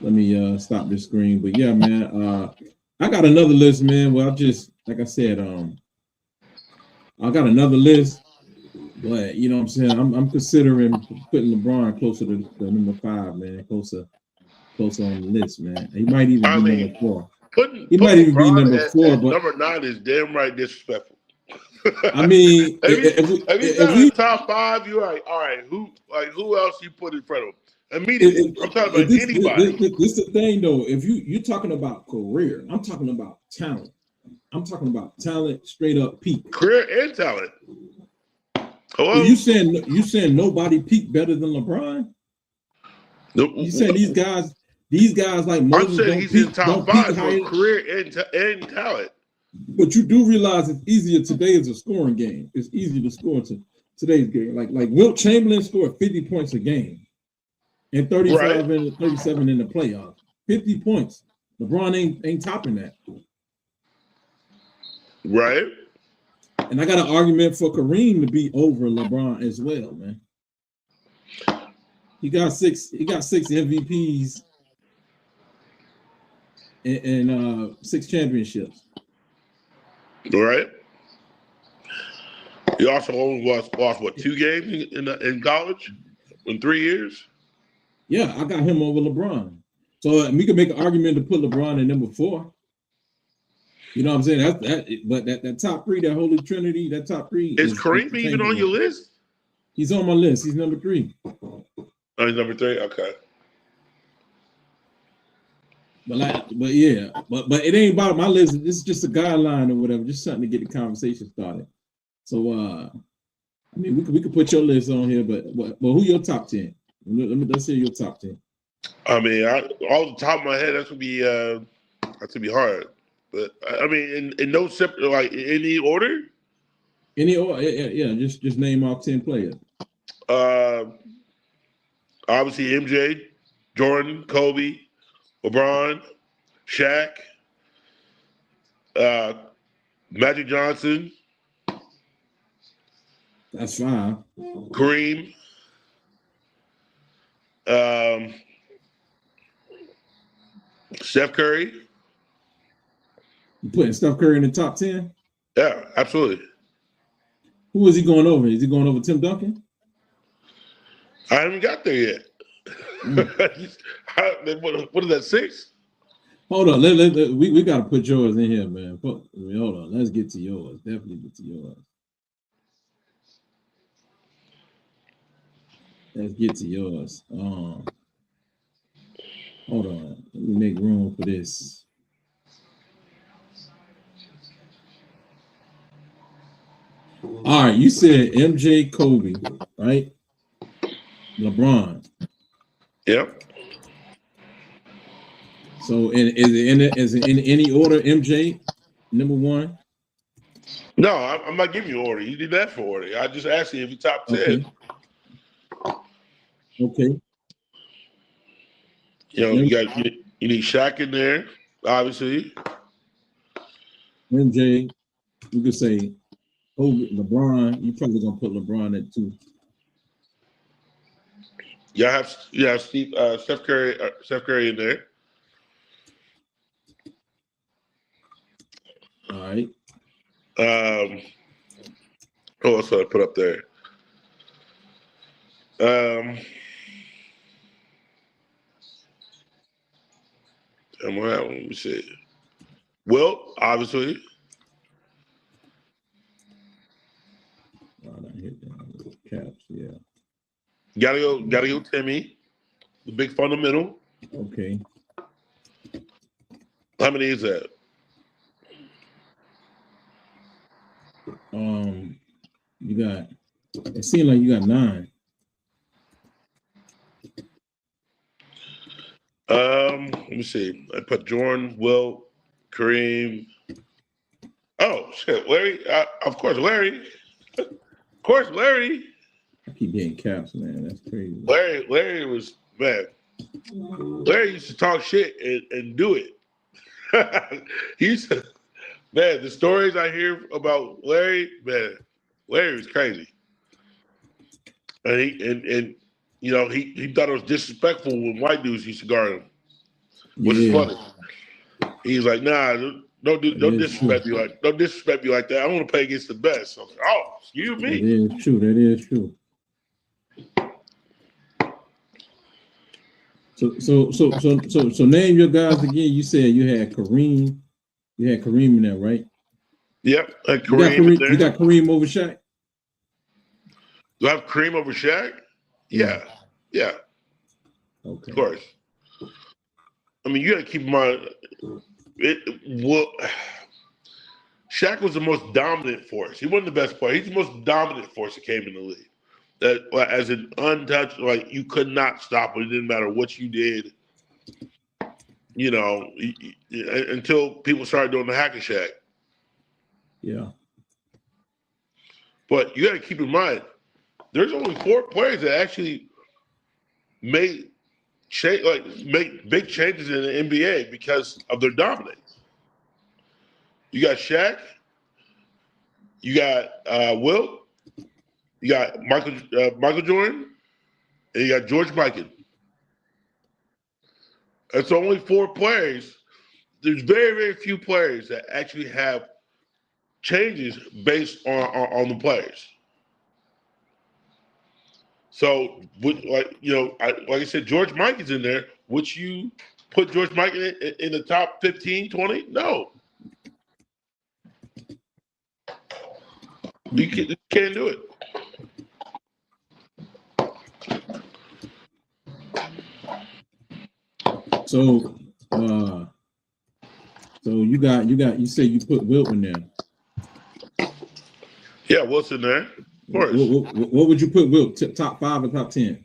let me stop this screen. But yeah, man, I got another list, man. Well, I just, like I said, I got another list, but you know what I'm saying? I'm considering putting LeBron closer to number 5, man, closer on the list, man. He might even be number 4. He might even be number 4, but number 9 is damn right disrespectful. I mean, if we top 5, you're like, all right, who else you put in front of him? Immediately, I'm talking about anybody. This is the thing, though. If you're talking about career, I'm talking about talent. I'm talking about talent, straight up peak. Career and talent. Hello? So you saying nobody peaked better than LeBron? Nope. You saying these guys like Moses I'm saying don't he's peak, in top don't 5 peak for higher? career and talent. But you do realize it's easier today as a scoring game. It's easier to score to today's game. Like Wilt Chamberlain scored 50 points a game and 35 and 37 in the playoffs. 50 points. LeBron ain't topping that. Right. And I got an argument for Kareem to be over LeBron as well, man. He got six MVPs and 6 championships. Right. He also only lost what, 2 games in college in 3 years? Yeah, I got him over LeBron. So we can make an argument to put LeBron in number 4. You know what I'm saying? But that top 3, that holy trinity, that top 3. Is Kareem even on your list? He's on my list. He's number 3. Oh, he's number 3? Okay. But it ain't about my list. This is just a guideline or whatever, just something to get the conversation started. So I mean, we could put your list on here, but who your top 10? Let's hear your top 10. I mean, off the top of my head, that's gonna be hard. But I mean, in no separate, like any order. Any order? Yeah. Just name off 10 players. Obviously MJ, Jordan, Kobe, LeBron, Shaq, Magic Johnson. That's fine. Kareem. Steph Curry. You putting Steph Curry in the top 10? Yeah, absolutely. Who is he going over? Is he going over Tim Duncan? I haven't got there yet. What is that, 6? Hold on. We got to put yours in here, man. Hold on. Let's get to yours. Definitely get to yours. Let's get to yours. Hold on. Let me make room for this. All right, you said MJ, Kobe, right? LeBron. Yep. So, is it in any order? MJ, number 1. No, I'm not giving you order. You did that for order. I just asked you if you top 10. Okay. You know, you need Shaq in there, obviously. MJ, you could say Kobe, LeBron. You probably gonna put LeBron at 2. You have Steph Curry in there. All right. Who else did I put up there? Let me see. Wilt, obviously. I hit that. Caps, yeah. Gotta go Timmy, the big fundamental. Okay. How many is that? You got. It seems like you got 9. Let me see. I put Jordan, Wilt, Kareem. Oh shit, Larry. Of course, Larry. Of course, Larry. I keep getting caps, man. That's crazy. Larry was, man. Larry used to talk shit and do it. He used to, man. The stories I hear about Larry, man. Larry was crazy, and he you know he thought it was disrespectful when white dudes used to guard him, which is funny. He's like, nah, don't disrespect me like that. I want to play against the best. I was like, oh, excuse me. That is true. So name your guys again. You said you had Kareem. You had Kareem in there, right? Yep, and Kareem. You got Kareem over Shaq? Do I have Kareem over Shaq? Yeah. Okay. Of course. I mean, you got to keep in mind, Shaq was the most dominant force. He wasn't the best player. He's the most dominant force that came in the league. That, as an untouched, like, you could not stop him. It didn't matter what you did. You know, until people started doing the hack and Shaq. Yeah. But you got to keep in mind, there's only 4 players that actually make big changes in the NBA because of their dominance. You got Shaq, you got Wilt, you got Michael Jordan, and you got George Mikan. It's only 4 players. There's very, very few players that actually have changes based on the players. So, like I said, George Mikan's in there. Would you put George Mikan in the top 15, 20? No. You can't do it. So you say you put Wilt in there. Yeah, Wilt's in there. Of course. What would you put Wilt? Top 5 or top 10?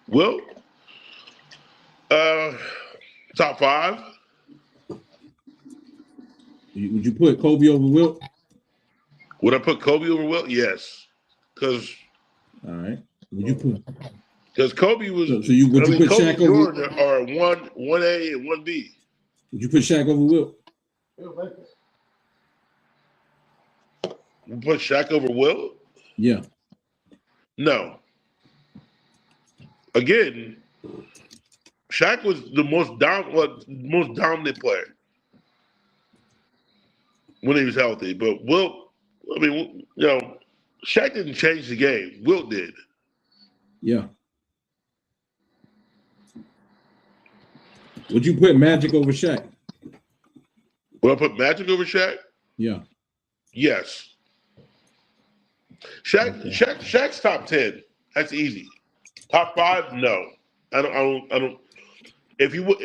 Wilt? Top 5. Would you put Kobe over Wilt? Would I put Kobe over Wilt? Yes. Because. All right. Would you put? Because Kobe was. So you put Kobe Shaq and over? Jordan are 1A and 1B. Would you put Shaq over Wilt? You put Shaq over Wilt? Yeah. No. Again, Shaq was the most dominant player when he was healthy. But Wilt, I mean, Shaq didn't change the game. Wilt did. Yeah. Would you put Magic over Shaq? Would I put Magic over Shaq? Yeah. Yes. Shaq's top 10. That's easy. Top 5, no. I don't. If he would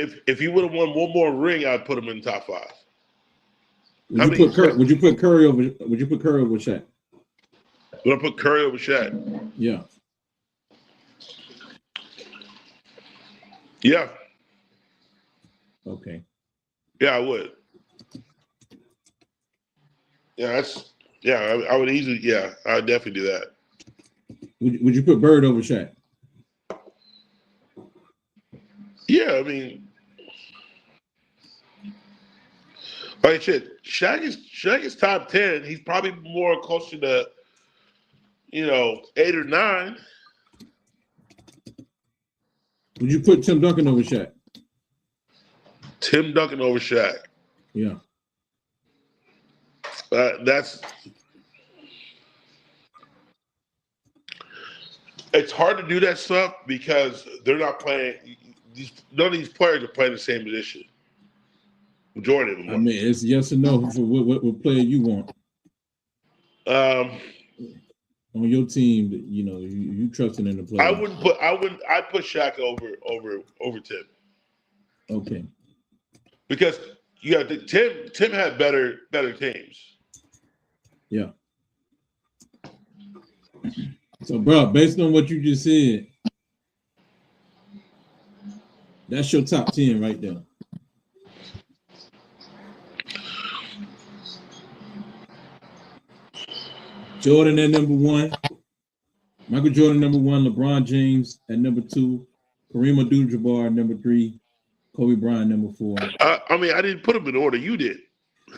have won one more ring, I'd put him in top 5. Would you put Curry over Shaq? Would I put Curry over Shaq? Yeah. Yeah. Okay. Yeah, I would. I would easily. Yeah, I'd definitely do that. Would you put Bird over Shaq? Yeah, I mean, like I said, Shaq is top 10. He's probably more closer to, 8 or 9. Would you put Tim Duncan over Shaq? Tim Duncan over Shaq. Yeah. It's hard to do that stuff because they're not playing. None of these players are playing the same position. Majority of them. I mean, it's yes or no for what player you want. On your team, you trusting in the player. I'd put Shaq over Tim. Okay. Because Tim had better teams. Yeah. So, bro, based on what you just said, that's your top 10 right there. Jordan at number 1. Michael Jordan number 1. LeBron James at number 2. Kareem Abdul-Jabbar at number 3. Kobe Bryant number 4. I mean, I didn't put them in order. You did.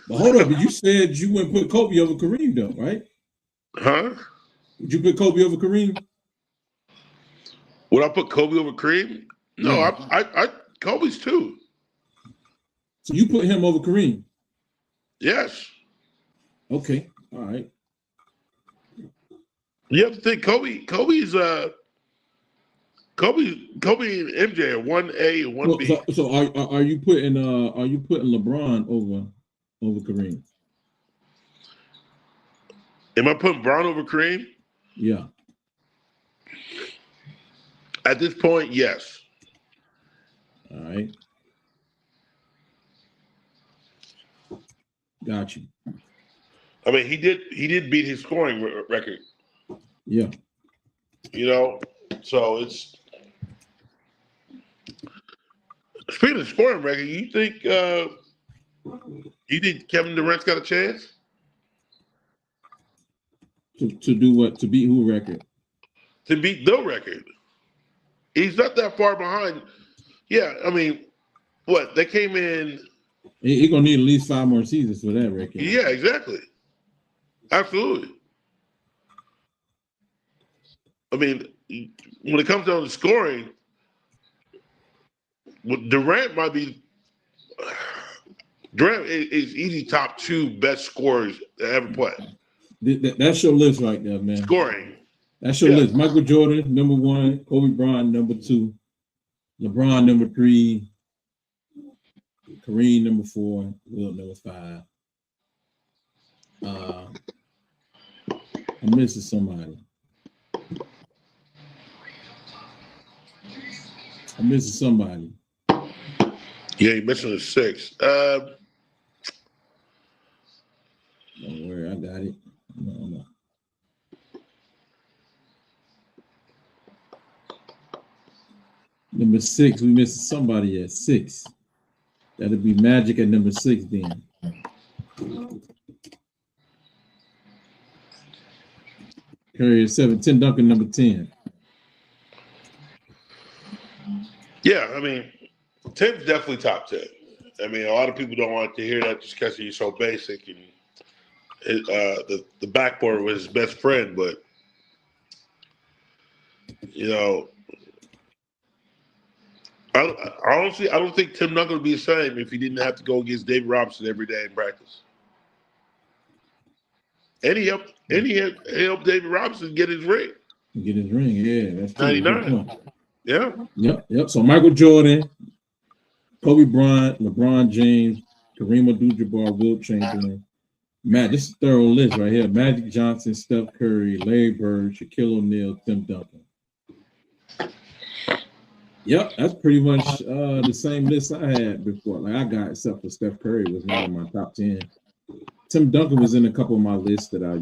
But hold up, you said you wouldn't put Kobe over Kareem, though, right? Huh? Would you put Kobe over Kareem? Would I put Kobe over Kareem? No, yeah. I Kobe's 2. So you put him over Kareem? Yes. Okay. All right. You have to think Kobe's Kobe and MJ are 1A and 1B. So are you putting LeBron over Kareem? Am I putting Bron over Kareem? Yeah. At this point, yes. All right. Got you. I mean, he did beat his scoring record. Yeah. You know, so it's speaking of scoring record. You think Kevin Durant's got a chance To do what? To beat who record? to beat the record? He's not that far behind. Yeah, I mean, what they came in. He gonna need at least 5 more seasons for that record. Yeah, exactly. Absolutely. I mean, when it comes down to scoring, Durant might be. Durant is easy top 2 best scorers to ever play. That's your list right there, man. Scoring. That's your list. Michael Jordan, number 1. Kobe Bryant, number 2. LeBron, number 3. Kareem, number 4. Wilt, number 5. I'm missing somebody. Yeah, you're missing a 6. Don't worry, I got it. No. Number 6, we missed somebody at 6. That'd be Magic at number 6 then. Curry at 7, Tim Duncan number 10. Yeah, I mean, Tim's definitely top 10. I mean, a lot of people don't want to hear that just because he's so basic and the backboard was his best friend, but you know, honestly, I don't think Tim Duncan would be the same if he didn't have to go against David Robinson every day in practice. And he helped David Robinson get his ring. Yeah, that's true. 99. Yeah. Yep. So Michael Jordan, Kobe Bryant, LeBron James, Kareem Abdul-Jabbar, Wilt Chamberlain. Matt, this is a thorough list right here. Magic Johnson, Steph Curry, Larry Bird, Shaquille O'Neal, Tim Duncan. Yep, that's pretty much the same list I had before. Like I got, except for Steph Curry was not in my top 10. Tim Duncan was in a couple of my lists that I,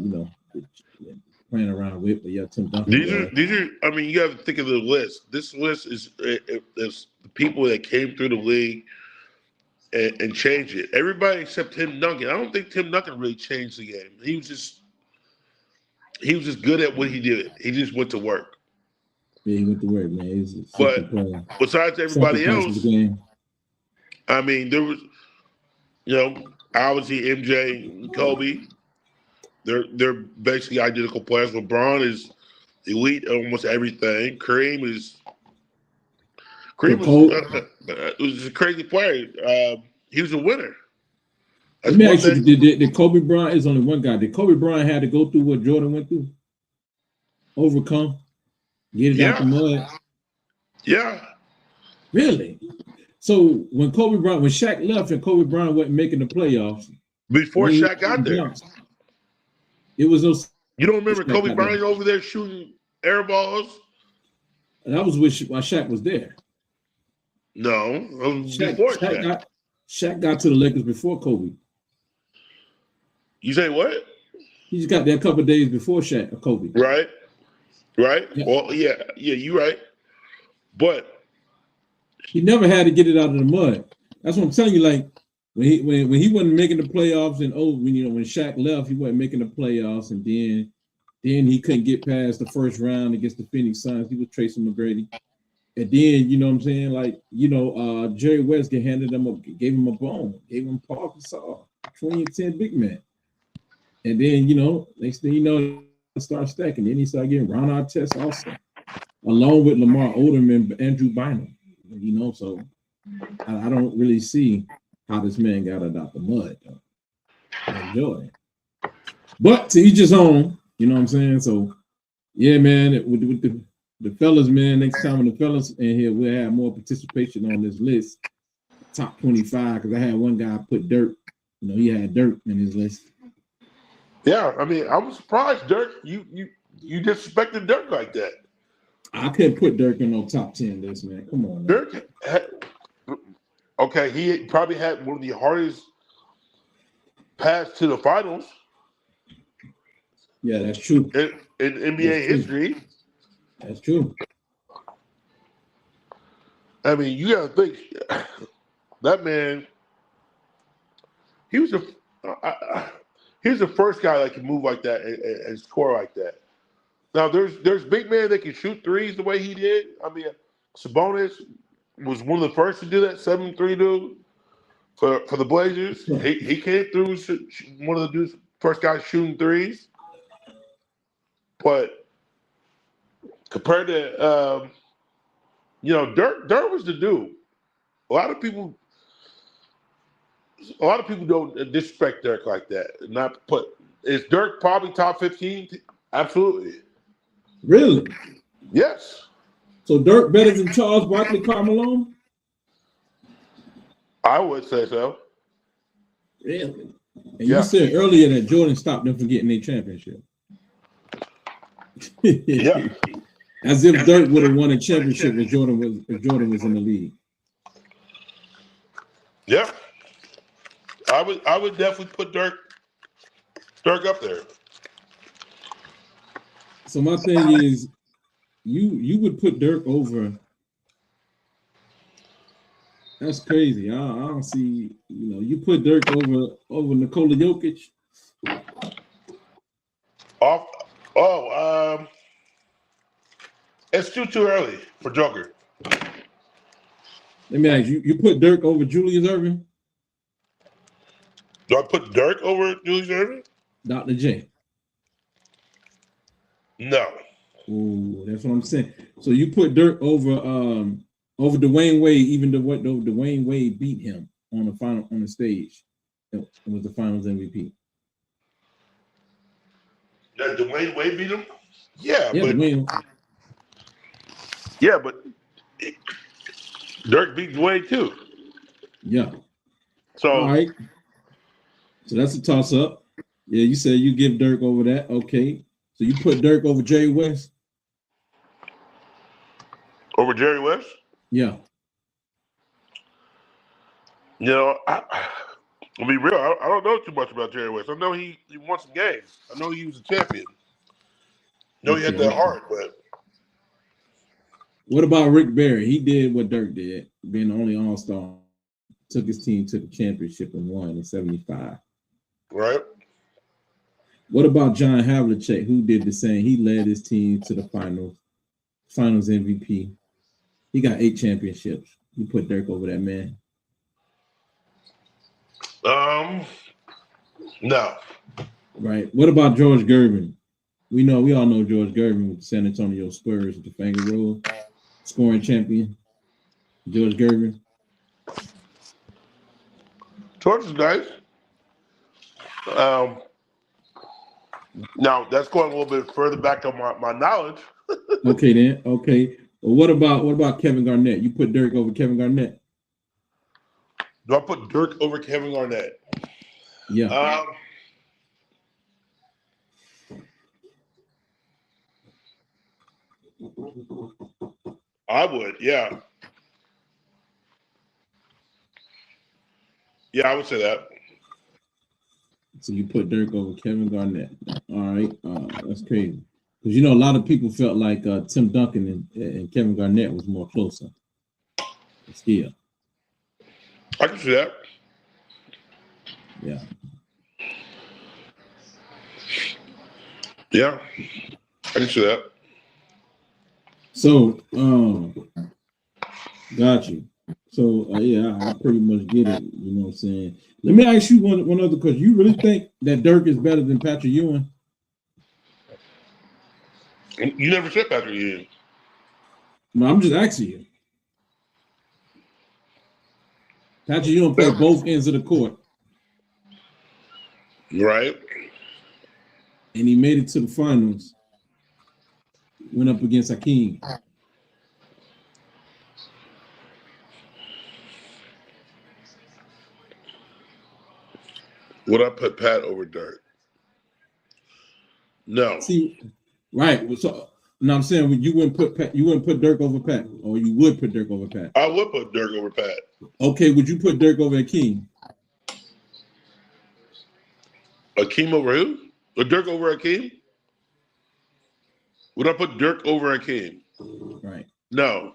playing around with. But yeah, Tim Duncan. These are. I mean, you have to think of the list. This list is the people that came through the league and changed it. Everybody except Tim Duncan. I don't think Tim Duncan really changed the game. He was just good at what he did. He just went to work. Yeah, he went to work, man. But besides everybody else, I mean, there was, obviously MJ and Kobe. They're basically identical players. LeBron is elite at almost everything. Kareem was a crazy player. He was a winner. Let me ask you, did Kobe Bryant is only one guy? Did Kobe Bryant have to go through what Jordan went through? Overcome? Get it out the mud? Yeah. Really? So when Shaq left and Kobe Bryant wasn't making the playoffs. Before Shaq got there. It was no. You don't remember Kobe Bryant over there shooting air balls? That was while Shaq was there. No, it was before Shaq. Shaq got to the Lakers before Kobe. You say what? He just got there a couple of days before Shaq or Kobe. Right. Yeah. Well, yeah, you're right. But he never had to get it out of the mud. That's what I'm telling you. Like when he wasn't making the playoffs, and when Shaq left, he wasn't making the playoffs, and then he couldn't get past the first round against the Phoenix Suns. He was Tracy McGrady. And then, you know what I'm saying? Like, Jerry West gave him a bone, gave him Paul Gasol, 2010 big man. And then, next thing you know, he started stacking. Then he started getting Ron Artest also, along with Lamar Odom and Andrew Bynum. So I don't really see how this man got it out the mud, though. I enjoy it. But to each his own, you know what I'm saying? So, yeah, man, with the fellas, man, next time when the fellas in here, we'll have more participation on this list. Top 25, because I had one guy put dirt. He had dirt in his list. Yeah, I mean, I was surprised, Dirk. You disrespected Dirk like that. I couldn't put Dirk in no top 10 list, man. Come on, man. Dirk, okay, he probably had one of the hardest paths to the finals Yeah, that's true. in NBA history. That's true. I mean, you got to think that man. He was he's the first guy that can move like that and score like that. Now there's big men that can shoot threes the way he did. I mean, Sabonis was one of the first to do that 7-3 dude for the Blazers. He came through one of the dudes first guys shooting threes, but compared to Dirk was the dude. A lot of people don't disrespect Dirk like that. Not put is Dirk probably top 15? Absolutely. Really? Yes. So Dirk better than Charles Barkley, Karl Malone? I would say so. Really? And you said earlier that Jordan stopped them from getting their championship. Yeah. As if Dirk would have won a championship if Jordan was in the league. Yeah. I would definitely put Dirk up there. So my thing is, you would put Dirk over. That's crazy. I don't see. You put Dirk over Nikola Jokic. It's too early for Joker. Let me ask you. You put Dirk over Julius Erving? Do I put Dirk over Julius Erving? Dr. J. No. Ooh, that's what I'm saying. So you put Dirk over Dwayne Wade, even though Dwayne Wade beat him on the stage. It was the Finals MVP. That Dwayne Wade beat him? Yeah, but Dwayne. Yeah, but Dirk beat Dwayne too. Yeah. So all right. So that's a toss up. Yeah, you said you give Dirk over that. Okay. So you put Dirk over Jerry West? Over Jerry West? Yeah. I'll be real. I don't know too much about Jerry West. I know he won some games. I know he was a champion. I know he had that heart, but what about Rick Barry? He did what Dirk did, being the only All-Star. Took his team to the championship and won in 75. Right. What about John Havlicek, who did the same? He led his team to the finals MVP. He got 8 championships. You put Dirk over that man? No. Right. What about George Gervin? We all know George Gervin with the San Antonio Spurs with the finger roll, scoring champion. George Gervin. George is nice. Now that's going a little bit further back on my knowledge. Okay then. Okay. Well, what about Kevin Garnett? You put Dirk over Kevin Garnett? Do I put Dirk over Kevin Garnett? Yeah. I would, yeah. Yeah, I would say that. So you put Dirk over Kevin Garnett. All right. That's crazy. Because a lot of people felt like Tim Duncan and Kevin Garnett was more closer. Still. I can see that. Yeah. Yeah. I can see that. So, got you. So, yeah, I pretty much get it. You know what I'm saying? Let me ask you one other question. You really think that Dirk is better than Patrick Ewing? You never said Patrick Ewing. No, I'm just asking you. Patrick Ewing played both ends of the court. Right. And he made it to the finals. Went up against Hakeem. Would I put Pat over Dirk? No. See, right. So no, I'm saying you wouldn't put Dirk over Pat, or you would put Dirk over Pat. I would put Dirk over Pat. Okay, would you put Dirk over Akeem? Akeem over who? Or Dirk over Akeem? Would I put Dirk over Akeem? Right. No.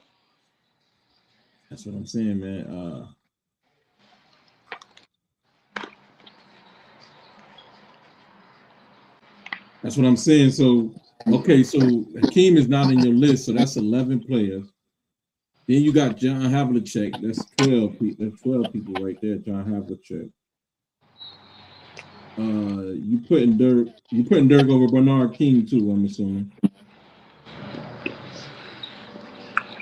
That's what I'm saying, man. That's what I'm saying. So, okay, so Hakeem is not in your list, so that's 11 players. Then you got John Havlicek. That's 12 people. That's 12 people right there. John Havlicek. You putting Dirk over Bernard King too, I'm assuming.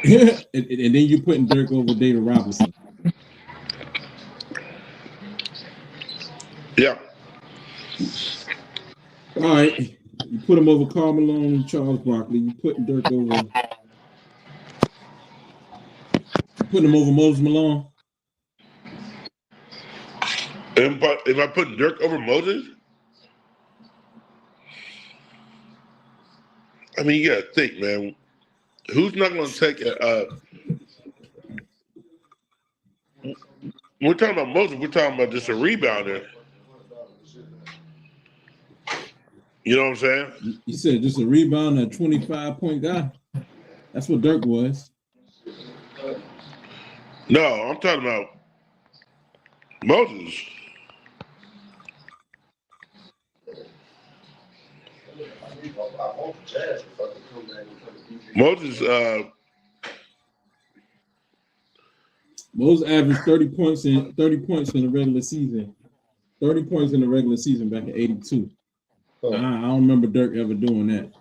and then you putting Dirk over David Robinson. Yeah. All right. You put him over Karl Malone and Charles Barkley. You putting Dirk over. You putting him over Moses Malone. If I put Dirk over Moses, I mean, you gotta think, man. Who's not gonna take we're talking about Moses, we're talking about just a rebounder. You know what I'm saying? You said just a rebound, a 25-point guy. That's what Dirk was. No, I'm talking about Moses. Moses averaged 30 points in the regular season. 30 points in the regular season back in '82. I don't remember Dirk ever doing that.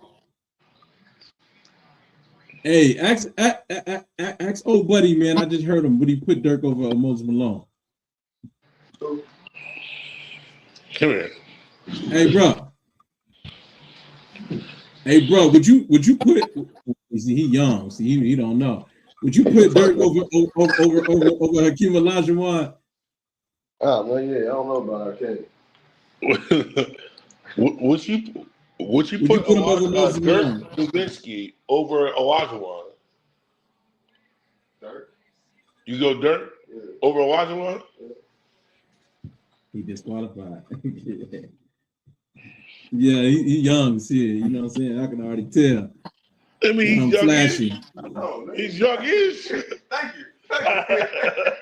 Hey, ask old buddy, man. I just heard him. Would he put Dirk over Moses Malone? Come here. Hey, bro. Would you put? See, he young. See, he don't know. Would you put Dirk over Hakeem Olajuwon? Oh man, yeah, I don't know about Hakeem. Would you put him over Moses Dirk Malone? Nowitzki over Olajuwon? Dirk? You go Dirk over Olajuwon? He disqualified. Yeah, he young. See, you know what I'm saying? I can already tell. I mean, he's young. Flashy. He's young-ish. Thank you.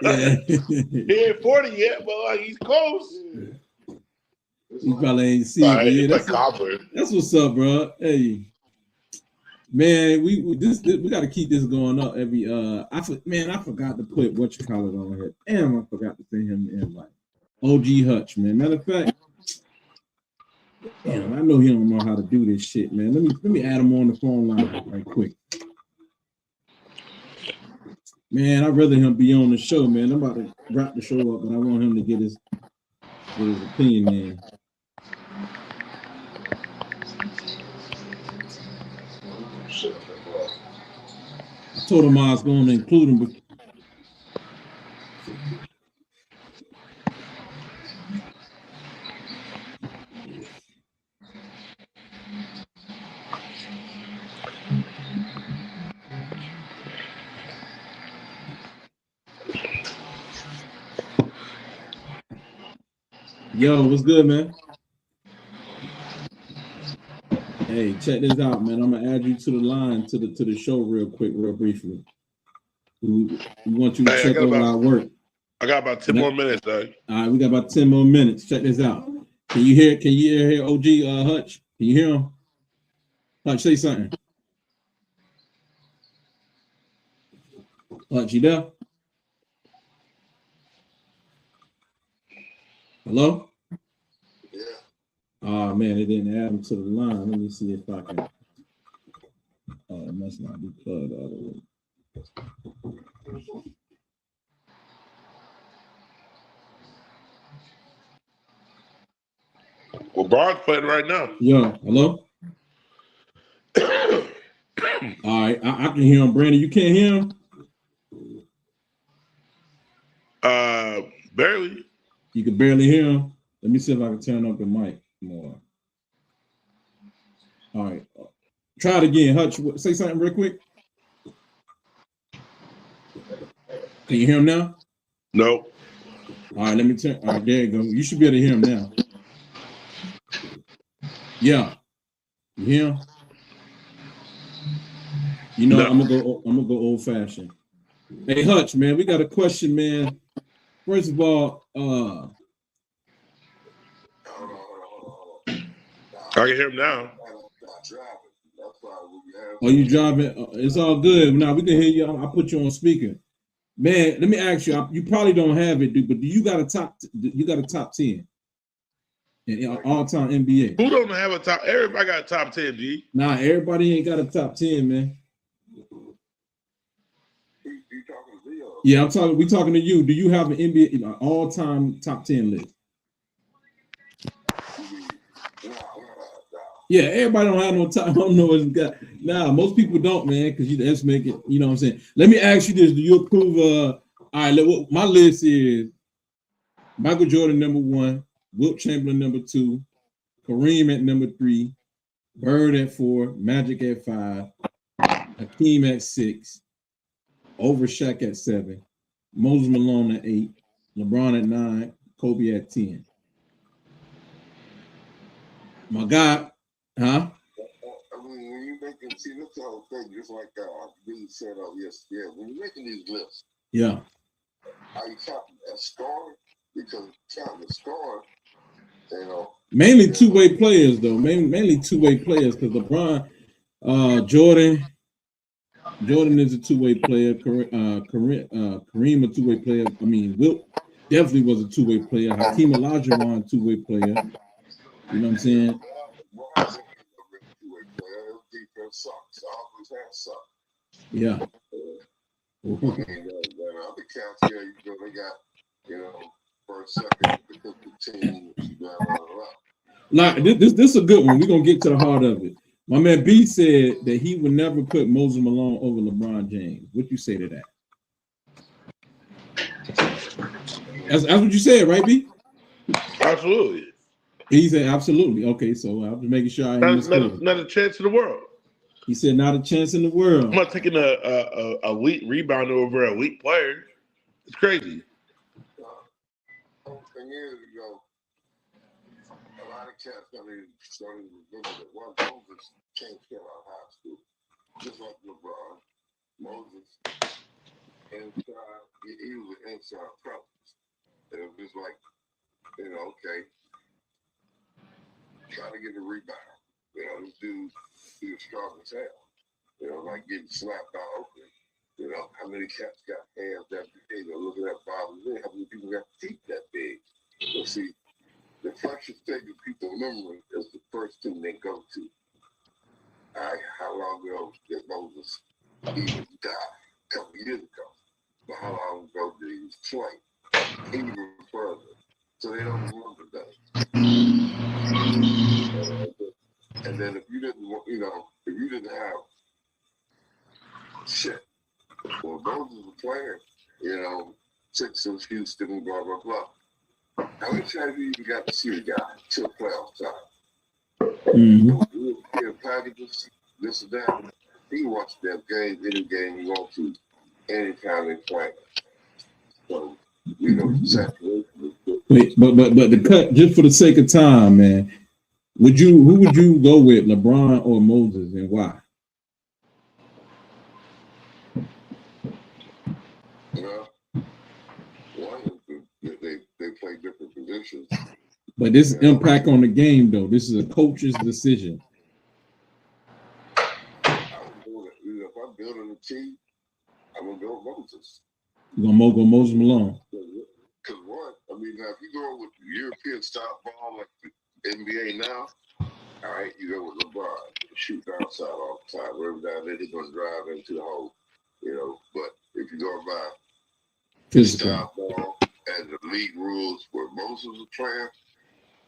Yeah. He ain't 40 yet, but like he's close. He probably ain't seen it. Yeah, that's what's up, bro. Hey, man, we got to keep this going up every. I forgot to put what you call it on here. Damn, I forgot to send him the invite. OG Hutch, man. Matter of fact, damn, I know he don't know how to do this shit, man. Let me add him on the phone line right quick. Man, I'd rather him be on the show, man. I'm about to wrap the show up, but I want him to get his opinion in. I told him I was going to include him, but yo, what's good, man? Hey, check this out, man. I'm gonna add you to the line to the show real briefly. We want you to check over our work. I got about 10 more minutes, Doug. All right, we got about 10 more minutes. Check this out. Can you hear OG Hutch? Can you hear him? Hutch, say something. Hutch, you there? Hello? Yeah. Oh man, it didn't add him to the line. Let me see if I can. Oh, it must not be plugged all the way. Well, Bron's playing right now. Yo, hello? All right, I can hear him. Brandon, you can't hear him? Barely. You can barely hear him. Let me see if I can turn up the mic more. All right. Try it again. Hutch, say something real quick. Can you hear him now? No. All right, let me turn. All right, there you go. You should be able to hear him now. Yeah. You hear him? You know, No. I'm gonna go old fashioned. Hey Hutch, man, we got a question, man. First of all, I can hear him now. are you driving? It's all good. Now we can hear you. I'll put you on speaker. Man, let me ask you. You probably don't have it, dude, but do you got a top? You got a top 10 in all-time NBA? Who don't have a top? Everybody got a top 10, G. Nah, everybody ain't got a top 10, man. Yeah, I'm talking. We talking to you. Do you have an NBA all-time top 10 list? Yeah, everybody don't have no top. I don't know what's got. Nah, most people don't, man, because that's make it. You know what I'm saying? Let me ask you this: do you approve? All right, my list is Michael Jordan #1, Wilt Chamberlain #2, Kareem at #3, Bird at 4, Magic at 5, Hakeem at 6, over Shaq at 7, Moses Malone at 8, LeBron at 9, Kobe at 10. My guy, huh? I mean, when you making, see, that's the whole thing. Just like Billy said, yes, yeah. When you're making these lists, Yeah. are you counting a score? Because counting the score, you know. Mainly two-way players, though. Mainly two-way players, because LeBron, Jordan is a two-way player. Kareem a two-way player. I mean, Wilt definitely was a two-way player. Hakeem Olajuwon, two-way player. You know what I'm saying? Defense sucks. Always has sucked. Yeah. I mean, other counts, yeah, they got, first, second, the team, blah, blah, blah. Like this is a good one. We're gonna get to the heart of it. My man B said that he would never put Moses Malone over LeBron James. What you say to that? That's what you said, right, B? Absolutely. He said absolutely. Okay, so I'm just making sure I understood. Not a chance in the world. He said not a chance in the world. I'm not taking a elite rebounder over an elite player. It's crazy. The thing is, a lot of cats don't even remember that one Moses came straight out of high school, just like LeBron. Moses, inside, he was an inside presence. And it was like, okay, trying to get a rebound. This dude, he was strong as hell. Like getting slapped out open. How many cats got hands that big? Looking at Bob Lee, how many people got feet that big? So see, the precious thing in people's memory is the first thing they go to. How long ago did Moses even die? A couple years ago. But how long ago did he play? Even further. So they don't remember that. And then if you didn't have shit. Well, Moses was playing, Sixers, Houston, blah, blah, blah. How many times have you even got to see the guy till playoff time? Mm-hmm. Packages, this and that. He can watch that game, any game he wants to, anytime they play. So, saturation. Wait, but the cut, just for the sake of time, man, who would you go with, LeBron or Moses, and why? They play different positions. But this impact on the game, though, this is a coach's decision. If I'm building a team, I'm gonna build Moses. You're gonna go Moses Malone. Because what? I mean, now if you go with European style ball like the NBA now, all right, you go with LeBron, shoot outside all the time. Wherever down there, he's gonna drive into the hole, But if you go by physical style ball and the league rules where Moses was playing,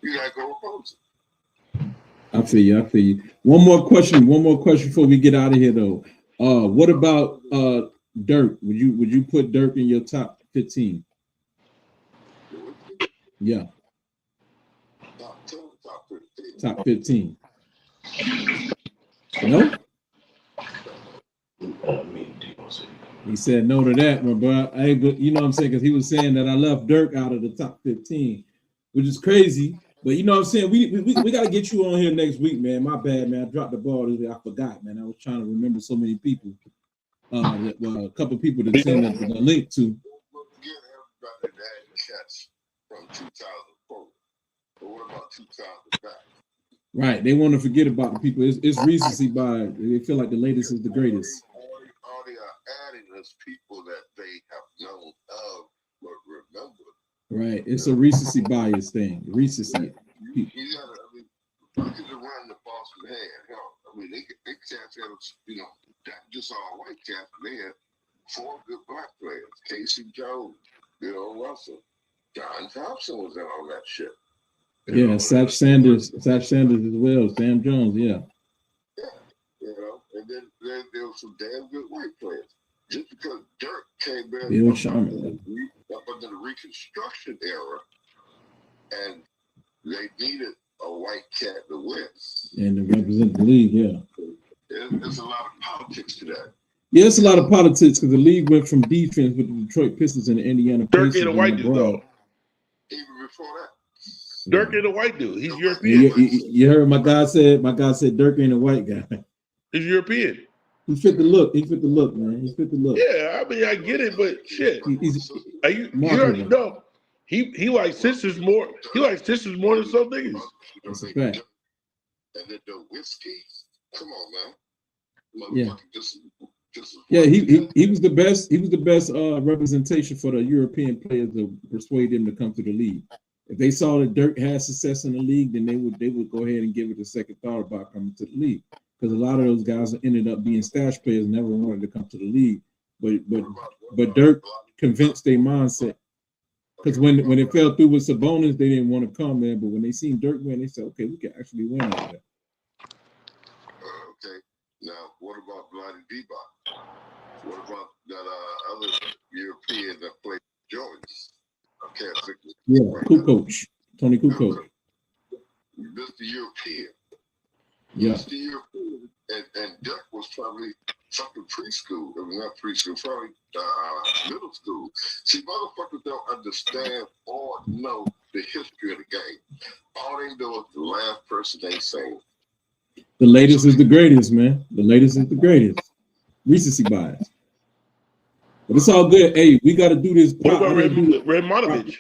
you gotta go with Moses. I feel you. One more question before we get out of here, though. What about Dirk? Would you put Dirk in your top 15? Yeah. Top 10, top 15. Top 15. No? He said no to that, my bro. Hey, but you know what I'm saying? Because he was saying that I left Dirk out of the top 15, which is crazy. But you know what I'm saying? We got to get you on here next week, man. My bad, man. I dropped the ball this week. I forgot, man. I was trying to remember so many people. A couple people to send the link to. Forget everybody that had catch from 2004. But what about 2005? Right. They want to forget about the people. It's recency bias. They feel like the latest is the greatest. All they are adding is people that they have known of but remember. Right. It's a recency bias thing. Recency. You gotta, I mean, look at the run the Boston had. Hell, I mean, they cats had, you know, just all white cats. They had 4 good black players. Casey Jones, Bill Russell, John Thompson was in all that shit. Yeah, Satch Sanders as well. Sam Jones, yeah. Yeah, you know, and then there was some damn good white players. Just because Dirk came in Bill up Sharman. under the Reconstruction era, and they needed a white cat to win. And to represent the league, yeah. There's a lot of politics to that. Yeah, it's a lot of politics because the league went from defense with the Detroit Pistons and the Indiana Pacers. Dirk ain't a white dude, though. Even before that. Dirk ain't a white dude. He's European. You heard my guy said Dirk ain't a white guy. He's European. He fit the look. He fit the look, man. He fit the look. Yeah, I mean, I get it, but shit. You already know. He likes sisters more. He likes sisters more than some niggas. That's a fact. And then the whiskey. Come on, man. Yeah. Yeah, he was the best. He was the best representation for the European players to persuade them to come to the league. If they saw that Dirk had success in the league, then they would go ahead and give it a second thought about coming to the league. Because a lot of those guys ended up being stash players, never wanted to come to the league. But Dirk convinced their mindset. Because when it fell through with Sabonis, they didn't want to come there. But when they seen Dirk win, they said, okay, we can actually win out of that. Okay. Now, what about Bloody Divac? What about that other European that played Jordans? I can't think of it. Yeah, Kukoc. Tony Kukoc. Mr. European. Yeah. Mr. European. And Dirk was probably fucking preschool. I mean, not preschool, probably middle school. See, motherfuckers don't understand or know the history of the game. All they know is the last person they saying. The latest is the greatest, man. The latest is the greatest. Recency bias. But it's all good. Hey, we got to do this. What about Radmanovich?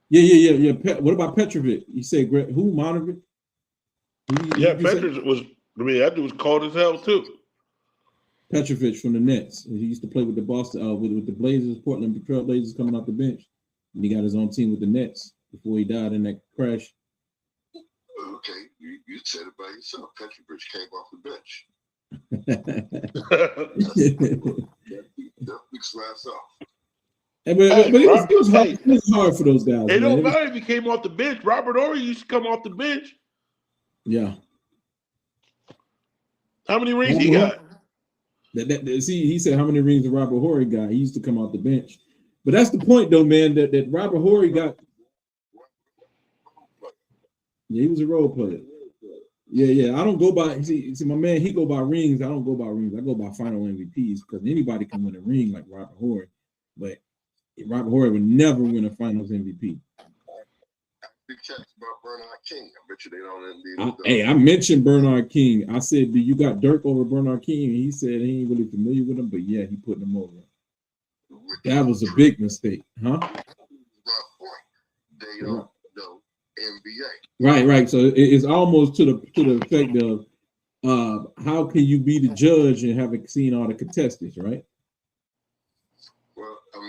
Yeah. What about Petrovic? You say who? Monovic? Yeah, Petrovic was. I mean, that dude was cold as hell too. Petrovic from the Nets. He used to play with the Boston, with the Blazers, Portland Trail Blazers, coming off the bench, and he got his own team with the Nets before he died in that crash. Okay, you said it by yourself. Petrovic came off the bench. That week's last off. But it was hard for those guys. It don't matter if he came off the bench. Robert Horry used to come off the bench. Yeah. How many rings he got? See, he said how many rings did Robert Horry got? He used to come off the bench. But that's the point, though, man, that Robert Horry got. Yeah, he was a role player. Yeah. I don't go by, see, my man, he go by rings. I don't go by rings. I go by final MVPs because anybody can win a ring like Robert Horry. But Robert Horry would never win a finals MVP. Big checks about Bernard King. I bet you they don't. Hey, I mentioned Bernard King. I said, do you got Dirk over Bernard King? And he said he ain't really familiar with him, but yeah, he put him over. That was a big mistake, huh? They don't know NBA. Right. So it's almost to the effect of how can you be the judge and haven't seen all the contestants, right? Well, I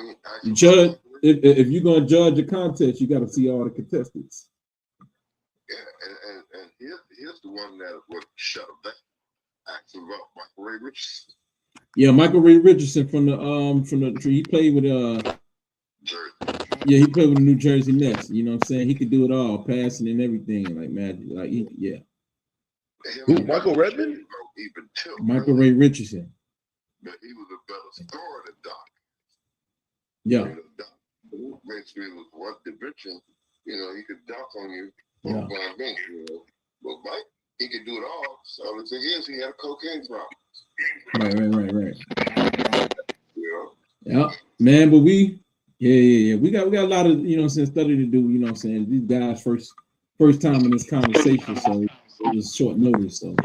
mean, judge. If you're gonna judge a contest, you got to see all the contestants. Yeah, and here's the one that would shut him down. Asking about Michael Ray Richardson. Yeah, Michael Ray Richardson from the he played with Jersey. Yeah, he played with the New Jersey Nets. You know what I'm saying? He could do it all, passing and everything, like magic. Like yeah. Who, Michael Redmond? Michael Ray Richardson. But he was a better scorer than Doc. Yeah. Basically, with one dimension, he could dunk on you. Yeah. But Mike he could do it all. So the thing is, he had a cocaine problem. Right. Yeah. Yeah, man, but we got a lot of, you know what I'm saying, study to do, you know what I'm saying. These guys first time in this conversation, so it was short notice. So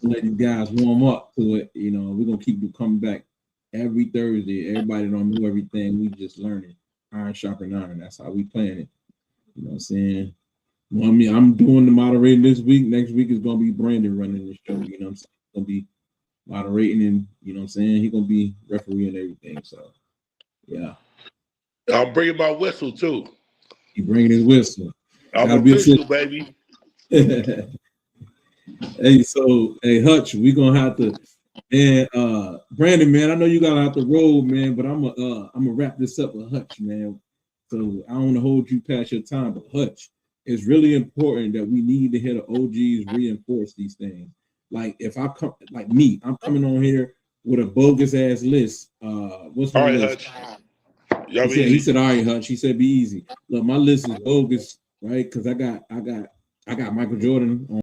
let these guys warm up to it. You know, we're gonna keep coming back every Thursday. Everybody don't know everything. We just learning. Iron sharpen iron. That's how we playing it. You know what I'm saying? Well, I mean, I'm doing the moderating this week. Next week is gonna be Brandon running the show. You know what I'm saying? Gonna be moderating, and you know what I'm saying. He's gonna be refereeing everything. So yeah, I'm bringing my whistle too. he bringing his whistle. I'm Gotta be official, baby. Hey, so hey Hutch, we gonna have to, and Brandon, man, I know you gotta have to roll, man, but I'm gonna wrap this up with Hutch, man. So I don't want to hold you past your time, but Hutch, it's really important that we need to hear the OGs reinforce these things. Like if I come, like me, I'm coming on here with a bogus ass list. What's my All right, list? Hutch. He said, all right, Hutch. He said, be easy. Look, my list is bogus, right? Because I got Michael Jordan on